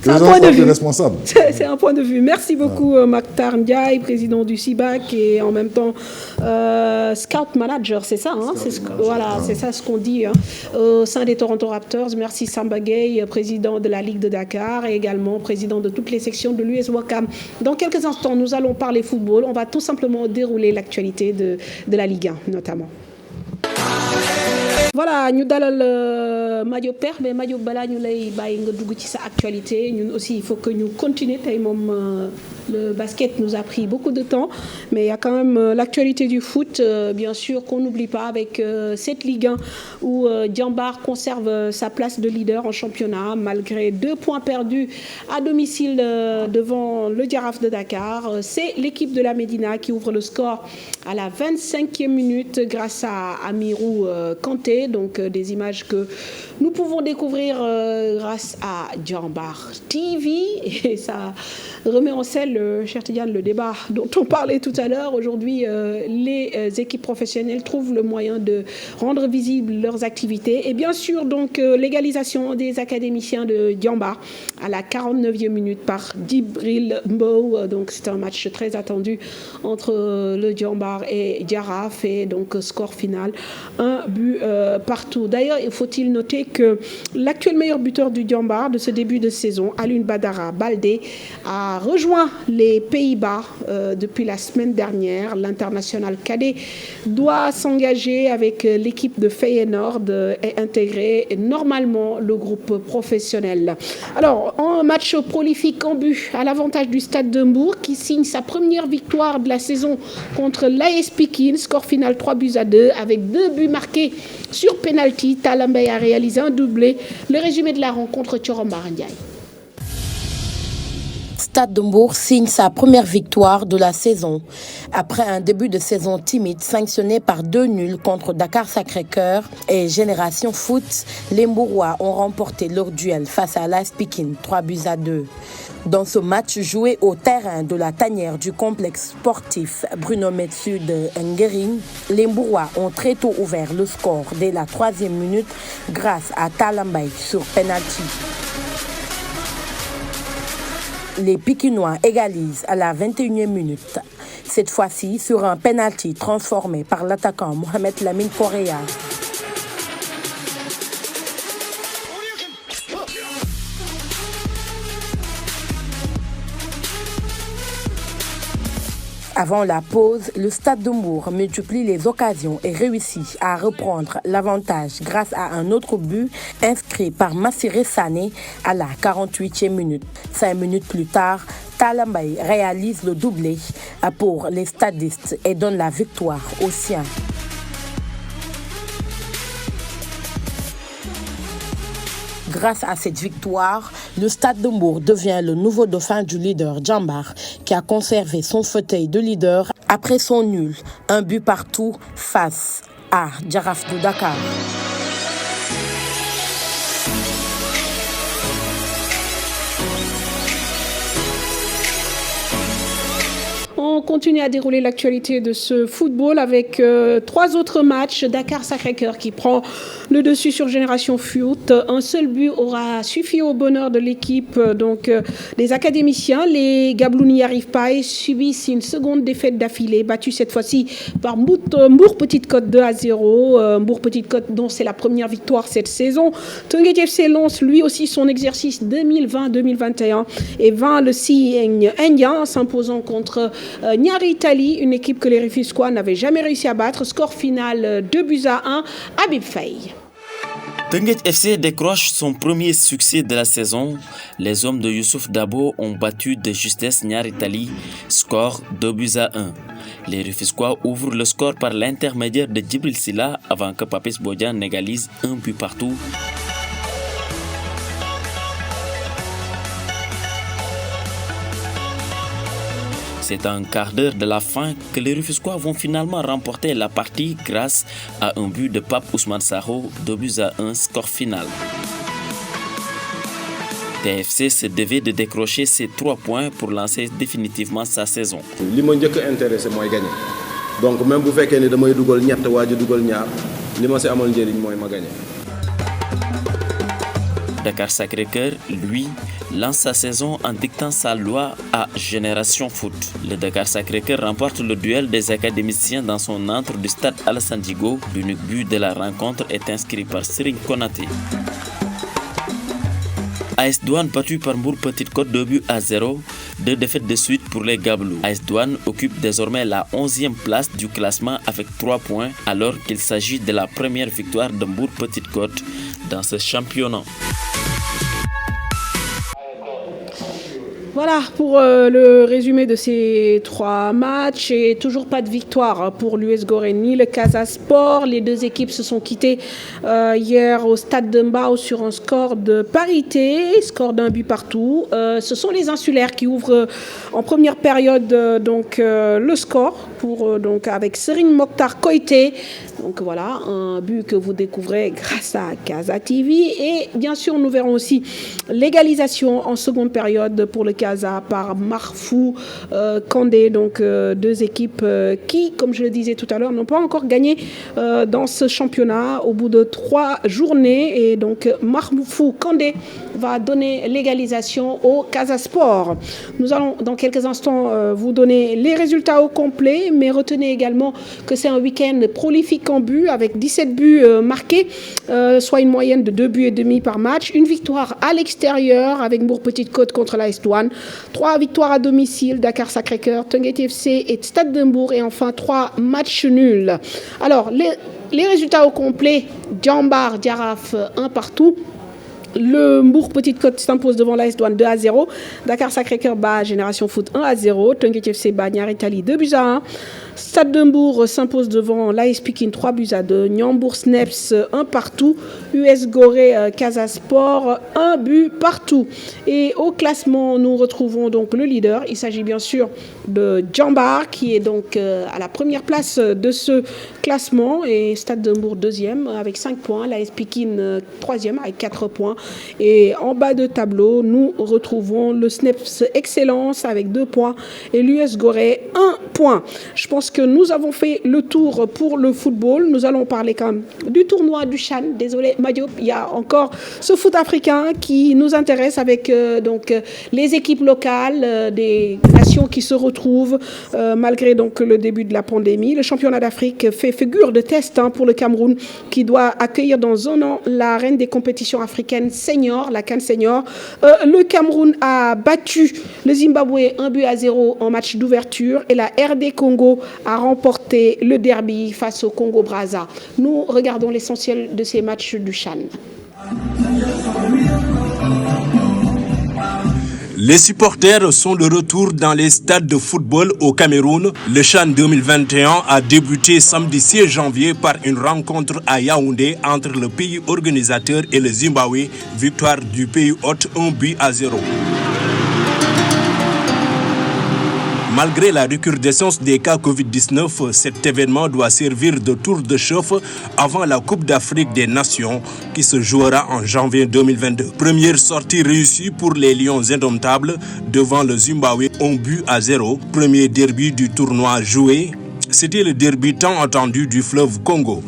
gens soient plus responsables. C'est un point de vue. Merci beaucoup Maktar Ndiaye, président du CIBAC et en même temps scout manager, c'est ça, hein, c'est ça ce qu'on dit au sein des Toronto Raptors. Merci Samba Gueye, président de la Ligue de Dakar et également président de toutes les sections de l'US Ouakam. Dans quelques instants, nous allons parler football. On va tout simplement dérouler l'actualité de la Ligue 1 notamment. Voilà, ñu dalal Madio Père mais Madio balaa ñu lay bàyyi nga dugg ci sa actualité ñun aussi il faut que ñu continuer tey moom le basket nous a pris beaucoup de temps mais il y a quand même l'actualité du foot bien sûr qu'on n'oublie pas avec cette Ligue 1 où Diambar conserve sa place de leader en championnat malgré 2 points perdus à domicile devant le Jaraaf de Dakar. C'est l'équipe de la Médina qui ouvre le score à la 25e minute grâce à Amirou Kanté. Donc des images que nous pouvons découvrir grâce à Diambar TV et ça remet en scène rappelle, cher Tidiane, le débat dont on parlait tout à l'heure. Aujourd'hui, les équipes professionnelles trouvent le moyen de rendre visibles leurs activités. Et bien sûr, donc, l'égalisation des académiciens de Diambar à la 49e minute par Djibril Mbow. Donc, c'est un match très attendu entre le Diambar et Jaraaf. Et donc, score final, 1 but partout. D'ailleurs, faut-il noter que l'actuel meilleur buteur du Diambar de ce début de saison, Alun Badara Baldé, a rejoint les Pays-Bas depuis la semaine dernière. L'international cadet doit s'engager avec l'équipe de Feyenoord et intégrer normalement le groupe professionnel. Alors, un match prolifique en but à l'avantage du Stade de Mbour qui signe sa première victoire de la saison contre l'AS Pikine. Score final 3-2 avec 2 buts marqués sur penalty. Talambay a réalisé un doublé. Le résumé de la rencontre, Thioro Ndiaye. Stade de Mbour signe sa première victoire de la saison. Après un début de saison timide sanctionné par 2 nuls contre Dakar Sacré-Cœur et Génération Foot, les Mbourois ont remporté leur duel face à l'AS Pikine 3-2. Dans ce match joué au terrain de la tanière du complexe sportif Bruno Metsu de Nguering, les Mbourois ont très tôt ouvert le score dès la 3e minute grâce à Talambay sur penalty. Les Pikinois égalisent à la 21e minute, cette fois-ci sur un penalty transformé par l'attaquant Mohamed Lamine Correa. Avant la pause, le Stade de Mbour multiplie les occasions et réussit à reprendre l'avantage grâce à un autre but inscrit par Massiré Sané à la 48e minute. 5 minutes plus tard, Talambay réalise le doublé pour les stadistes et donne la victoire aux siens. Grâce à cette victoire, le Stade de Mbour devient le nouveau dauphin du leader Diambar, qui a conservé son fauteuil de leader après son nul, 1 but partout face à Jaraaf de Dakar. On continue à dérouler l'actualité de ce football avec 3 autres matchs. Dakar Sacré-Cœur qui prend le dessus sur Génération Foot. Un seul but aura suffi au bonheur de l'équipe des académiciens. Les Gabelous n'y arrivent pas et subissent une seconde défaite d'affilée, battue cette fois-ci par Mbour Petite Côte 2-0. Mbour Petite Côte dont c'est la première victoire cette saison. Teungueth FC lance lui aussi son exercice 2020-2021 et vainc le CIE indien en s'imposant contre Nyari Tali, une équipe que les Rufisquois n'avaient jamais réussi à battre. Score final 2-1, Habib Faye. Teungueth FC décroche son premier succès de la saison. Les hommes de Youssouf Dabo ont battu de justesse Nyari Tali, score 2-1. Les Rufisquois ouvrent le score par l'intermédiaire de Djibril Silla avant que Papis Bodian égalise 1 but partout. C'est à un quart d'heure de la fin que les Rufisquois vont finalement remporter la partie grâce à un but de Pape Ousmane Sakho, 2-1, score final. TFC se devait de décrocher ses 3 points pour lancer définitivement sa saison. Ce qui m'intéresse, c'est gagner. Donc même si je suis damay dugal ñett waji dugal ñaar li ma ci amal njëriñ moy ma gagner. Dakar Sacré-Cœur, lui, lance sa saison en dictant sa loi à Génération Foot. Le Dakar Sacré-Cœur remporte le duel des académiciens dans son antre du stade Alassane Djigo. L'unique but de la rencontre est inscrit par Serigne Konaté. AS Douane battu par Mbour Petite Côte 2-0, 2 défaites de suite pour les Gabelous. AS Douane occupe désormais la 11e place du classement avec 3 points alors qu'il s'agit de la première victoire de Mbour Petite Côte dans ce championnat. Voilà pour le résumé de ces 3 matchs et toujours pas de victoire pour l'US Gorée ni le Casa Sport. Les 2 équipes se sont quittées hier au stade de Mbao sur un score de parité, score d'1 but partout. Ce sont les insulaires qui ouvrent en première période le score donc avec Serigne Mokhtar Koité. Donc voilà, un but que vous découvrez grâce à Casa TV. Et bien sûr, nous verrons aussi l'égalisation en seconde période pour le Casa par Marfou Kandé. Donc deux équipes qui, comme je le disais tout à l'heure, n'ont pas encore gagné dans ce championnat au bout de 3 journées. Et donc Marfou Kandé va donner l'égalisation au Casa Sport. Nous allons dans quelques instants vous donner les résultats au complet, mais retenez également que c'est un week-end prolifique en buts avec 17 buts marqués, soit une moyenne de 2 buts et demi par match. Une victoire à l'extérieur avec Mbour Petite Côte contre l'AS Douanes. 3 victoires à domicile, Dakar Sacré-Cœur, Teungueth FC et Stade de Mbour. Et enfin 3 matchs nuls. Alors les résultats au complet: Djambar Jaraaf 1 partout. Le Mbour Petite Côte s'impose devant l'AS Douanes 2-0. Dakar Sacré-Cœur bat Génération Foot 1-0. Teungueth FC bat Niary Tally 2-1. Stade de Mbour s'impose devant l'AS Pikine 3-2. Niambour Sneps 1 partout. US Gorée Casa Sport 1 but partout. Et au classement, nous retrouvons donc le leader. Il s'agit bien sûr de Djambar qui est donc à la première place de ce classement. Et Stade de Mbour 2e avec 5 points. L'AS Pikine 3e avec 4 points. Et en bas de tableau, nous retrouvons le Sneps Excellence avec 2 points et l'US Gorée 1 point. Je pense que nous avons fait le tour pour le football. Nous allons parler quand même du tournoi du CHAN. Désolé, Madiop, il y a encore ce foot africain qui nous intéresse avec donc les équipes locales des nations qui se retrouvent malgré donc le début de la pandémie. Le championnat d'Afrique fait figure de test pour le Cameroun qui doit accueillir dans un an la reine des compétitions africaines senior, la CAN senior. Le Cameroun a battu le Zimbabwe 1-0 en match d'ouverture et la RD Congo a remporté le derby face au Congo-Brazza. Nous regardons l'essentiel de ces matchs du CHAN. Les supporters sont de retour dans les stades de football au Cameroun. Le CHAN 2021 a débuté samedi 6 janvier par une rencontre à Yaoundé entre le pays organisateur et le Zimbabwe. Victoire du pays hôte 1-0. Malgré la recrudescence des cas Covid-19, cet événement doit servir de tour de chauffe avant la Coupe d'Afrique des Nations qui se jouera en janvier 2022. Première sortie réussie pour les Lions indomptables devant le Zimbabwe 1-0. Premier derby du tournoi joué. C'était le derby tant attendu du fleuve Congo.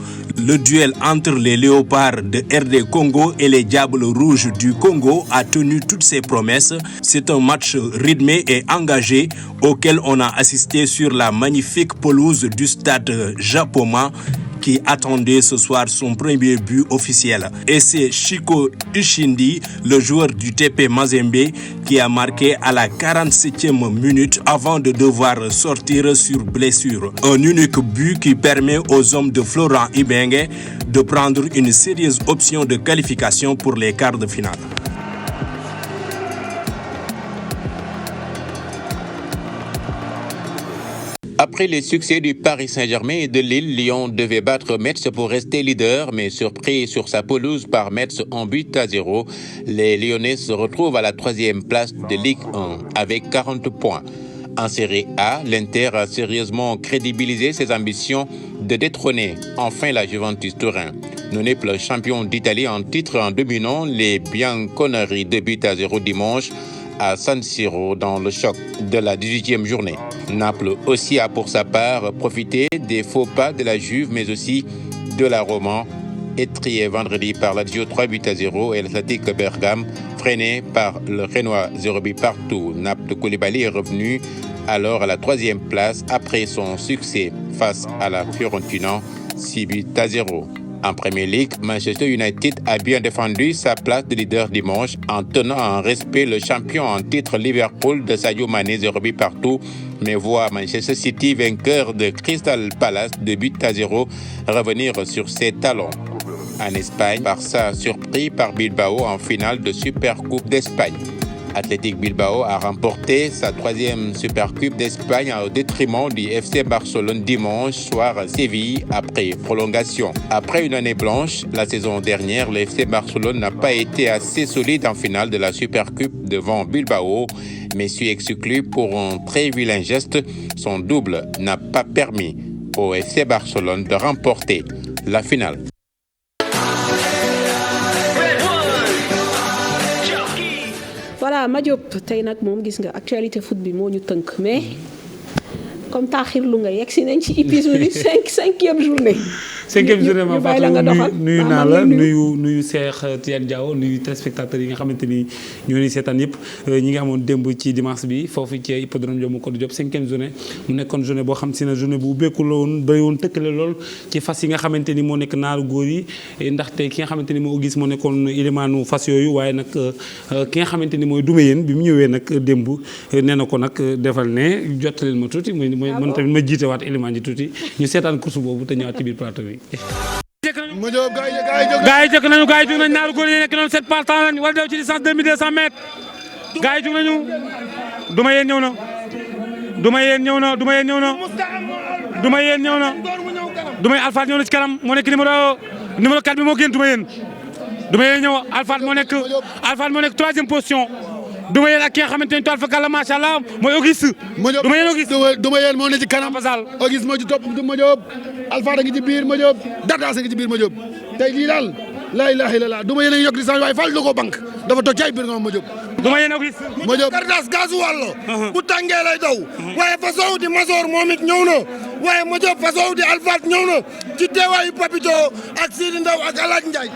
Le duel entre les léopards de RD Congo et les Diables Rouges du Congo a tenu toutes ses promesses. C'est un match rythmé et engagé auquel on a assisté sur la magnifique pelouse du stade Japoma qui attendait ce soir son premier but officiel. Et c'est Chico Ishindi, le joueur du TP Mazembe, qui a marqué à la 47e minute avant de devoir sortir sur blessure. Un unique but qui permet aux hommes de Florent Ibenge de prendre une sérieuse option de qualification pour les quarts de finale. Après les succès du Paris Saint-Germain et de Lille, Lyon devait battre Metz pour rester leader, mais surpris sur sa pelouse par Metz 1-0. Les Lyonnais se retrouvent à la 3e place de Ligue 1 avec 40 points. En Série A, l'Inter a sérieusement crédibilisé ses ambitions de détrôner enfin la Juventus Turin. Non-éple champion d'Italie en titre en dominant les Bianconeri 2-0 dimanche à San Siro dans le choc de la 18e journée. Naples aussi a pour sa part profité des faux pas de la Juve mais aussi de la Roma, étrié vendredi par Lazio 3-0 et l'Athletic Bergame freiné par le Renoir 0-0 partout. Naples Koulibaly est revenu alors à la 3e place après son succès face à la Fiorentina 6-0. En Premier League, Manchester United a bien défendu sa place de leader dimanche en tenant en respect le champion en titre Liverpool de Sadio Mané 0-0 partout, mais voit Manchester City vainqueur de Crystal Palace 2-0 revenir sur ses talons. En Espagne, Barça surpris par Bilbao en finale de Supercoupe d'Espagne. Athletic Bilbao a remporté sa 3e Supercoupe d'Espagne au détriment du FC Barcelone dimanche soir à Séville après prolongation. Après une année blanche, la saison dernière, le FC Barcelone n'a pas été assez solide en finale de la Supercoupe devant Bilbao, mais fut exclu pour un très vilain geste. Son double n'a pas permis au FC Barcelone de remporter la finale. Voilà Madiop tey nag moom gis nga actualité foot bi moo ñu tënk mais comme taaxirlu nga yegg si nañ ci épisode 5e journée. 5e journée ma Fatou nuyu naa la nuyu Cheikh Tidiane Diaw nuyu téléspectateurs yi nga xamante ni ñoo ni seetaan yëpp ñi nga amoon démb ci dimanche bi foofu ci hippodrome Ndiomou Codou Diop 5e journée mu nekkoon journée boo xam si ne journée bu ubbeeku la woon bëri woon tëkkale lool ci fas yi nga xamante ni moo nekk naaru góor yi ndaxte ki nga xamante ni moo gis moo nekkoon ilimaanu fas yooyu waaye nag ki nga xamante ni mooy duma yéen bi mu ñëwee nag démb nee na ko nag defal ne jottaleel ma tuuti man tamit ma jiite waat ilimaan ji tuuti ñu seetaan course boobu te ñëwaat ci biir plateau bi. gaa yi jëkk nañu gaa yi jóg nañu naaru góor yi nekk noonu 7 partants lañ war a daw ci distance 2200 mètres gaa yi jóg nañu duma yéen ñëw na duma yéen ñëw na duma yéen ñëw na duma yéen ñëw na duma yéen Alpha ñëw na ci kanam moo nekk numéro 4 bi moo génn duma yéen ñëw Alpha moo nekk 3e position duma yéen ak ki nga xamante ni tool fa kàlla macha allah mooy Auguste. duma yéen Auguste duma yéen moo ne ci kanam Auguste moo ci topp ma Diop Alpha da ngi ci biir ma Diop Dardas da ngi ci biir ma Diop tey lii daal la ilaha illallah duma yéen a ngi yokk distance waaye Fall da koo banque dafa toog ci ay biir nga ma Diop. duma yéen Auguste ma Diop Dardas gasu wàllo bu tàngee lay daw waaye façon di Masor moom it ñëw na waaye ma Diop façon di Alpha ñëw na ci teewaayu Papito ak Sidi Ndaw ak Alaaji Ndiaye.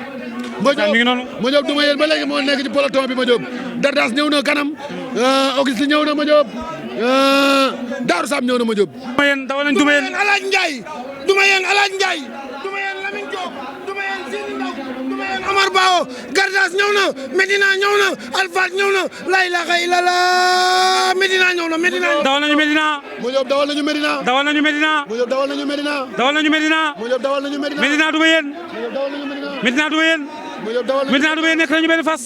ma Diop duma yéen ba léegi moo nekk ci peloton bi ma Diop Dardas ñëw na kanam Auguste ñëw na ma Diop Daaru Sam ñëw na ma Diop. duma yéen dawal nañ duma yéen Alaaji Ndiaye duma yéen Alaaji Ndiaye duma yéen Lamine Diop duma yéen Sidi Ndaw duma yéen Omar Bao Gardas ñëw na Medina ñëw na Alpha ñëw na la ilaha illallah Medina ñëw na Medina dawal nañu Medina ma Diop dawal nañu Medina dawal nañu Medina ma Diop dawal nañu Medina dawal nañu Medina ma Diop dawal nañu Medina Medina duma yéen Medina duma yéen Medina duma yéen nekk nañu benn fas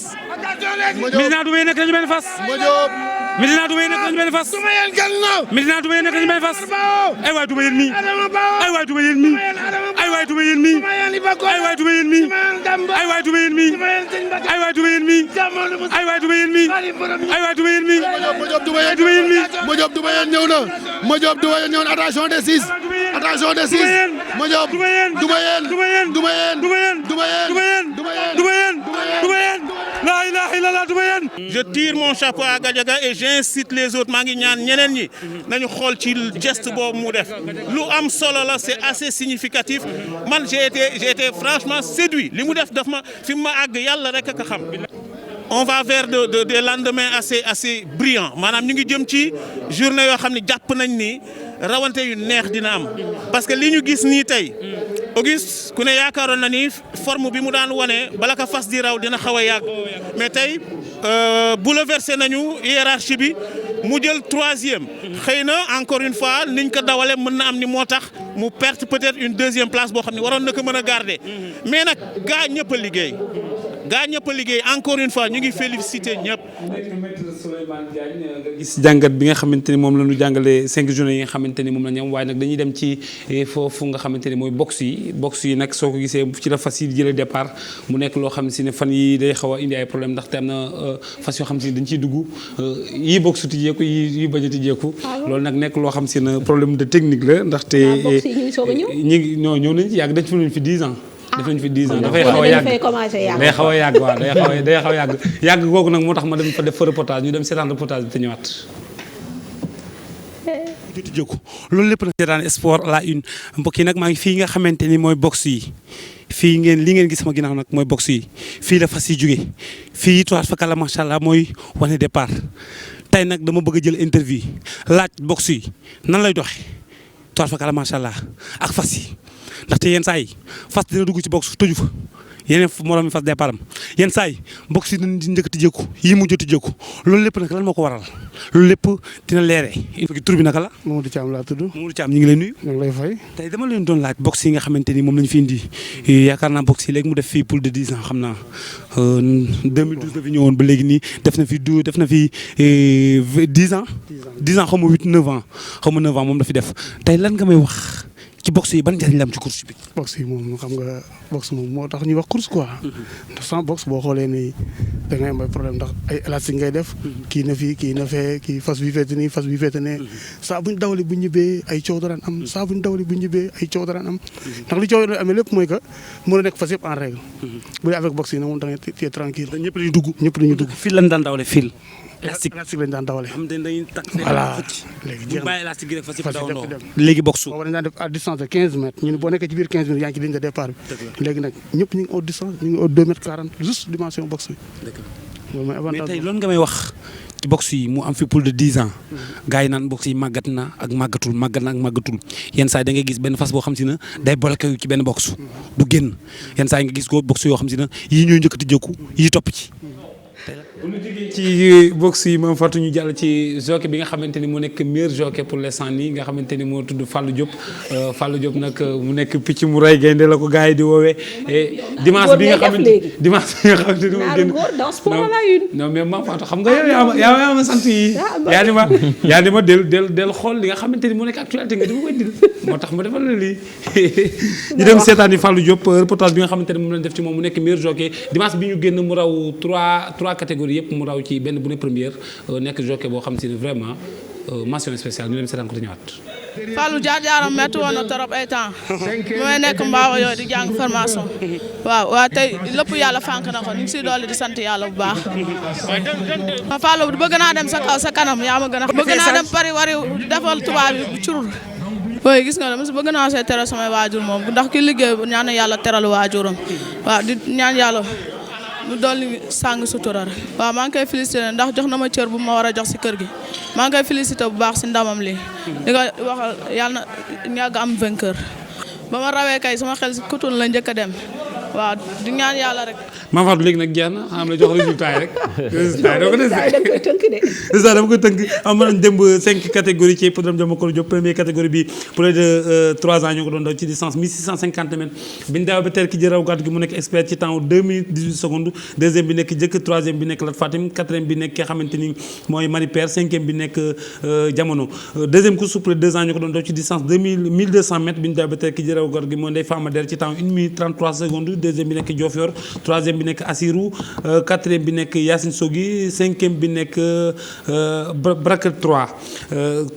Medina duma yéen nekk nañu benn fas Medina duma yéen nekk nañu benn fas Medina duma yéen nekk nañu benn fas ay waay duma yéen nii ay waay duma yéen nii ay waay duma yéen nii ay waay duma yéen nii ay waay duma yéen nii ay waay duma yéen nii ay waay duma yéen nii ay waay duma yéen nii ma Diop duma yéen nii ma Diop duma yéen ñëw na ma Diop duma yéen ñëw na attention des 6 attention des 6 ma Diop duma yéen duma yéen duma yéen duma yéen duma yéen duma yéen duma yéen la ilaha illallah duma yéen. Je tire mon chapeau à Gadiaga et j'incite les autres maa ngi ñaan ñeneen ñi nañu xool ci geste boobu mu def lu am solo la c'est assez significatif man j'ai été franchement séduit li mu def daf ma fi mu ma àgg yàlla rek a xam. On va vers des lendemains assez brillants maanaam ñu ngi jëm ci journée yoo xam ne jàpp nañ ni rawante yu neex dina am parce que li ñu gis nii tey Auguste ku ne yaakaaroon na ni forme bi mu daan wane bala ka fas di raw dina xaw a yàgg mais tey bouleversé nañu hiérarchie bi mu jël 3e xëy na encore une fois niñ ko dawale mën na am ni moo tax mu perte peut-être une 2e place boo xam ne waroon na ko mën a garder mais nag gaa ñëpp a liggéey. gaa ñëpp a liggéey encore une fois ñu ngi félicité ñëpp. Souleymane Diagne nga gis jàngat bi nga xamante ni moom la ñu jàngalee 5 journées yi nga xamante ni moom la ñu am waaye nag dañuy dem ci foofu nga xamante ni mooy box yi nag soo ko gisee ci la fas yi jëlee départ mu nekk loo xam si ne fan yi day xaw a indi ay problème ndaxte am na fas yoo xam si ne dañ ciy dugg yii box tijjeeku yii bañ a tijjeeku loolu nag nekk loo xam si ne problème de technique la ndaxte ñëw nañ ci yàgg dañ fi nañ fi 10 ans. def nañ fi 10 ans dafay xaw a yàgg day xaw a yàgg waaw day xaw a yàgg googu nag moo tax ma dem fa def fa reportage ñu dem seetaan reportage bi te ñëwaat. tuuti jóg loolu lépp nag seetaan sport à la une mbokk yi nag maa ngi fii nga xamante ni mooy box yi fii li ngeen gis sama ginnaaw nag mooy box yi fii la fas yi jóge fii toit fakala macha allah mooy wane départ tey nag dama bëgg a jël interview laaj box yi nan lay doxe toit fakala macha allah ak fas yi. ndaxte yenn saa yi fas dina dugg ci box tëju fa yeneen moroom mi fas départ am yenn saa yi box yi dañuy njëkk a tijjeeku yii mujj a tijjeeku loolu lépp nag lan moo ko waral loolu lépp dina leeree. tur bi naka la. Mamadou Thiam laa tudd. Mamadou Thiam ñu ngi lay nuyu. ñu ngi lay fay. tey dama leen doon laaj box yi nga xamante ni moom la ñu fi indi yaakaar naa box yi léegi mu def fii plus de 10 ans xam naa 2012 la fi ñëwoon ba léegi nii def na fi 10 ans. 10 ans xaw ma 9 ans moom la fi def tey lan nga may wax. ci box yi ban njëriñ la am ci course bi. box yi moom xam nga box moom moo tax ñuy wax course quoi. ndax sans box boo xoolee ni da ngay am ay problème ndax ay élastique ngay def. kii na fii kii na fee kii fas bi féete nii fas bi féete ne. saa bu ñu dawalee bu ñu ñibbee ay coow daraan am saa bu ñu dawalee bu ñu ñibbee ay coow daraan am. ndax li coow yi amee lépp mooy que mën a nekk fas yëpp en règle. bu dee avec box yi nag moom da ngay téye tranquille. ñëpp dañuy dugg ñëpp dañuy dugg. fil lañ daan dawalee fil. élastique lañ daan dawale. xam nga dañuy takk voilà léegi jeex na bu bàyyi élastique gi rek fas yëpp daw noo léegi boxu. boobu dañ daan def à distance de 15 mètres ñu ne boo nekkee ci biir 15 mètres yaa ngi ci ligne de départ bi. léegi nag ñëpp ñu ngi au distance ñu ngi au 2 mètres 40 juste dimension box bi. loolu mooy avantage mais tey loolu nga may wax ci box yi mu am fi plus de 10 ans. gars yi naan box yi màggat na ak màggatul màggat na ak màggatul yenn saa yi da ngay gis benn fas boo xam si ne day bloqué ci benn box du génn yenn saa yi nga gis ko box yoo xam si ne yii ñooy njëkkati jëkku yii topp ci. bu ñu jógee ci box yi moom Fatou ñu jàll ci jockey bi nga xamante ni mu nekk meilleur jockey pour l'instant nii nga xamante ni moo tudd Fallou Diop Fallou Diop nag mu nekk picc mu rey gaynde la ko gars yi di woowee dimanche bi nga xamante ni moo génn non mais ma Fatou xam nga yow yaa ma sant yi yaa ni ma del xool li nga xamante ni mu nekk actualité nga di ma koy dil moo tax ma defal la lii ñu dem seetaan yi Fallou Diop reportage bi nga xamante ni moom lañ def ci moom mu nekk meilleur jockey dimanche bi ñu génn mu raw trois catégories yëpp mu raw ci benn bu ne première nekk jockey boo xam si ne vraiment mention spéciale ñu dem seetaan ko te ñëwaat. Fallou jaar-jaaram métti woon na trop ay temps mooy nekk mbaaw yooyu di jàng formation waaw tey lépp yàlla fànk na ko ñu ngi siy dolli di sant yàlla bu baax. Fallou bëgg naa dem sa kaw sa kanam yaa ma gën a bëgg naa dem Paris wari defal tubaab yi curul. oui gis nga ne bëgg naa see teral samay waajur moom ndax ki liggéey ñaan yàlla teral waajuram waaw di ñaan yàlla. lu dolli sàng sutura rek waaw maa ngi koy félicité ndax jox na ma cër bu ma war a jox si kër gi maa ngi koy félicité bu baax si ndamam li di ko waxal yàlla na yàgg am vainqueur ba ma rawee kay sama xel si kutun la njëkk a dem waaw di ñaan yàlla rek. maa Fatou léegi nag jeex na xam la jox résultat yi rek. résultat yi da koy tënk de. résultat dama koy tënk am nañ démb 5 catégories ci hippodrome Diamakoro Diop première catégorie bi plus de 3 ans ñoo ko doon daw ci distance 1650 mètres biñ daaw ba teel ki jëraw gàtt gi mu nekk expert ci temps 2 minutes 18 secondes deuxième bi nekk jëkk troisième bi nekk Lat Fatim quatrième bi nekk ki nga xamante ni mooy Marie Père cinquième bi nekk Jamono deuxième course pour 2 ans ñoo ko doon daw ci distance 1200 mètres biñ daaw ba teel ki jëraw gàtt gi mooy Ndeye Fama Der ci temps 1 minute 33 secondes deuxième bi nekk Diofior troisième bi nekk Assirou quatrième bi nekk Yacine Sogui cinquième bi nekk Bracket 3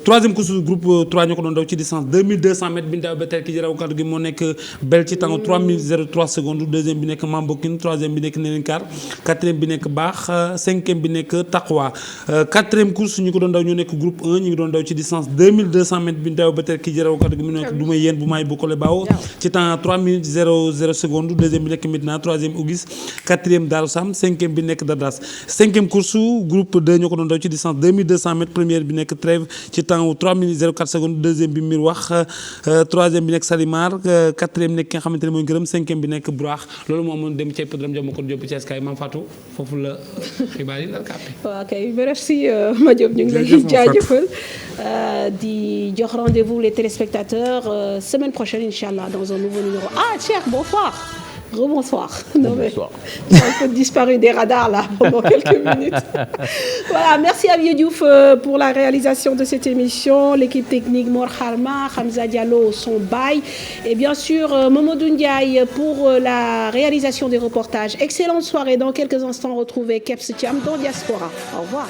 troisième course groupe 3 ñoo ko doon daw ci distance 2200 mètres bi ñu daaw ba tey ki jëraw kàddu gi moo nekk Bel ci temps 3 minutes 03 secondes deuxième bi nekk Mambokin troisième bi nekk Nelinkar quatrième bi nekk Baax cinquième bi nekk Taqwa quatrième course ñu ko doon daw ñoo nekk groupe 1 ñu ngi doon daw ci distance 2200 mètres bi ñu daaw ba tey ki jëraw kàddu gi mu nekk du may yéen bu may bu kole baaw ci temps 3 minutes 00 secondes deuxième bi nekk Midna troisième Ougis quatrième Darou Sam cinquième bi nekk Dardas cinquième course groupe 2 ñoo ko doon daw ci distance 2200 mètres première bi nekk Trèves ci temps 3 minutes 04 secondes deuxième bi Mirwax troisième bi nekk Salimar quatrième nekk ki nga xamante ne mooy Ngërëm cinquième bi nekk Burax loolu moo amoon dem ci hippodrome Diamakoro Diop ci Escale Mame Fatou foofu la xibaar yi la kàppe. waaw kay merci Madiop ñu ngi lay jaajëfal di jox rendez-vous les téléspectateurs semaine prochaine inchallah dans un nouveau numéro. Ah Cheikh, bonsoir. Rebonsoir. Non mais j'ai un peu disparu des radars là pendant quelques minutes. Voilà, merci à Vieux Diouf pour la réalisation de cette émission, l'équipe technique Mor Kharma, Hamza Diallo, son bail et bien sûr Mamadou Ndiaye pour la réalisation des reportages. Excellente soirée. Dans quelques instants, retrouvez Kebs Thiam dans Diaspora. Au revoir.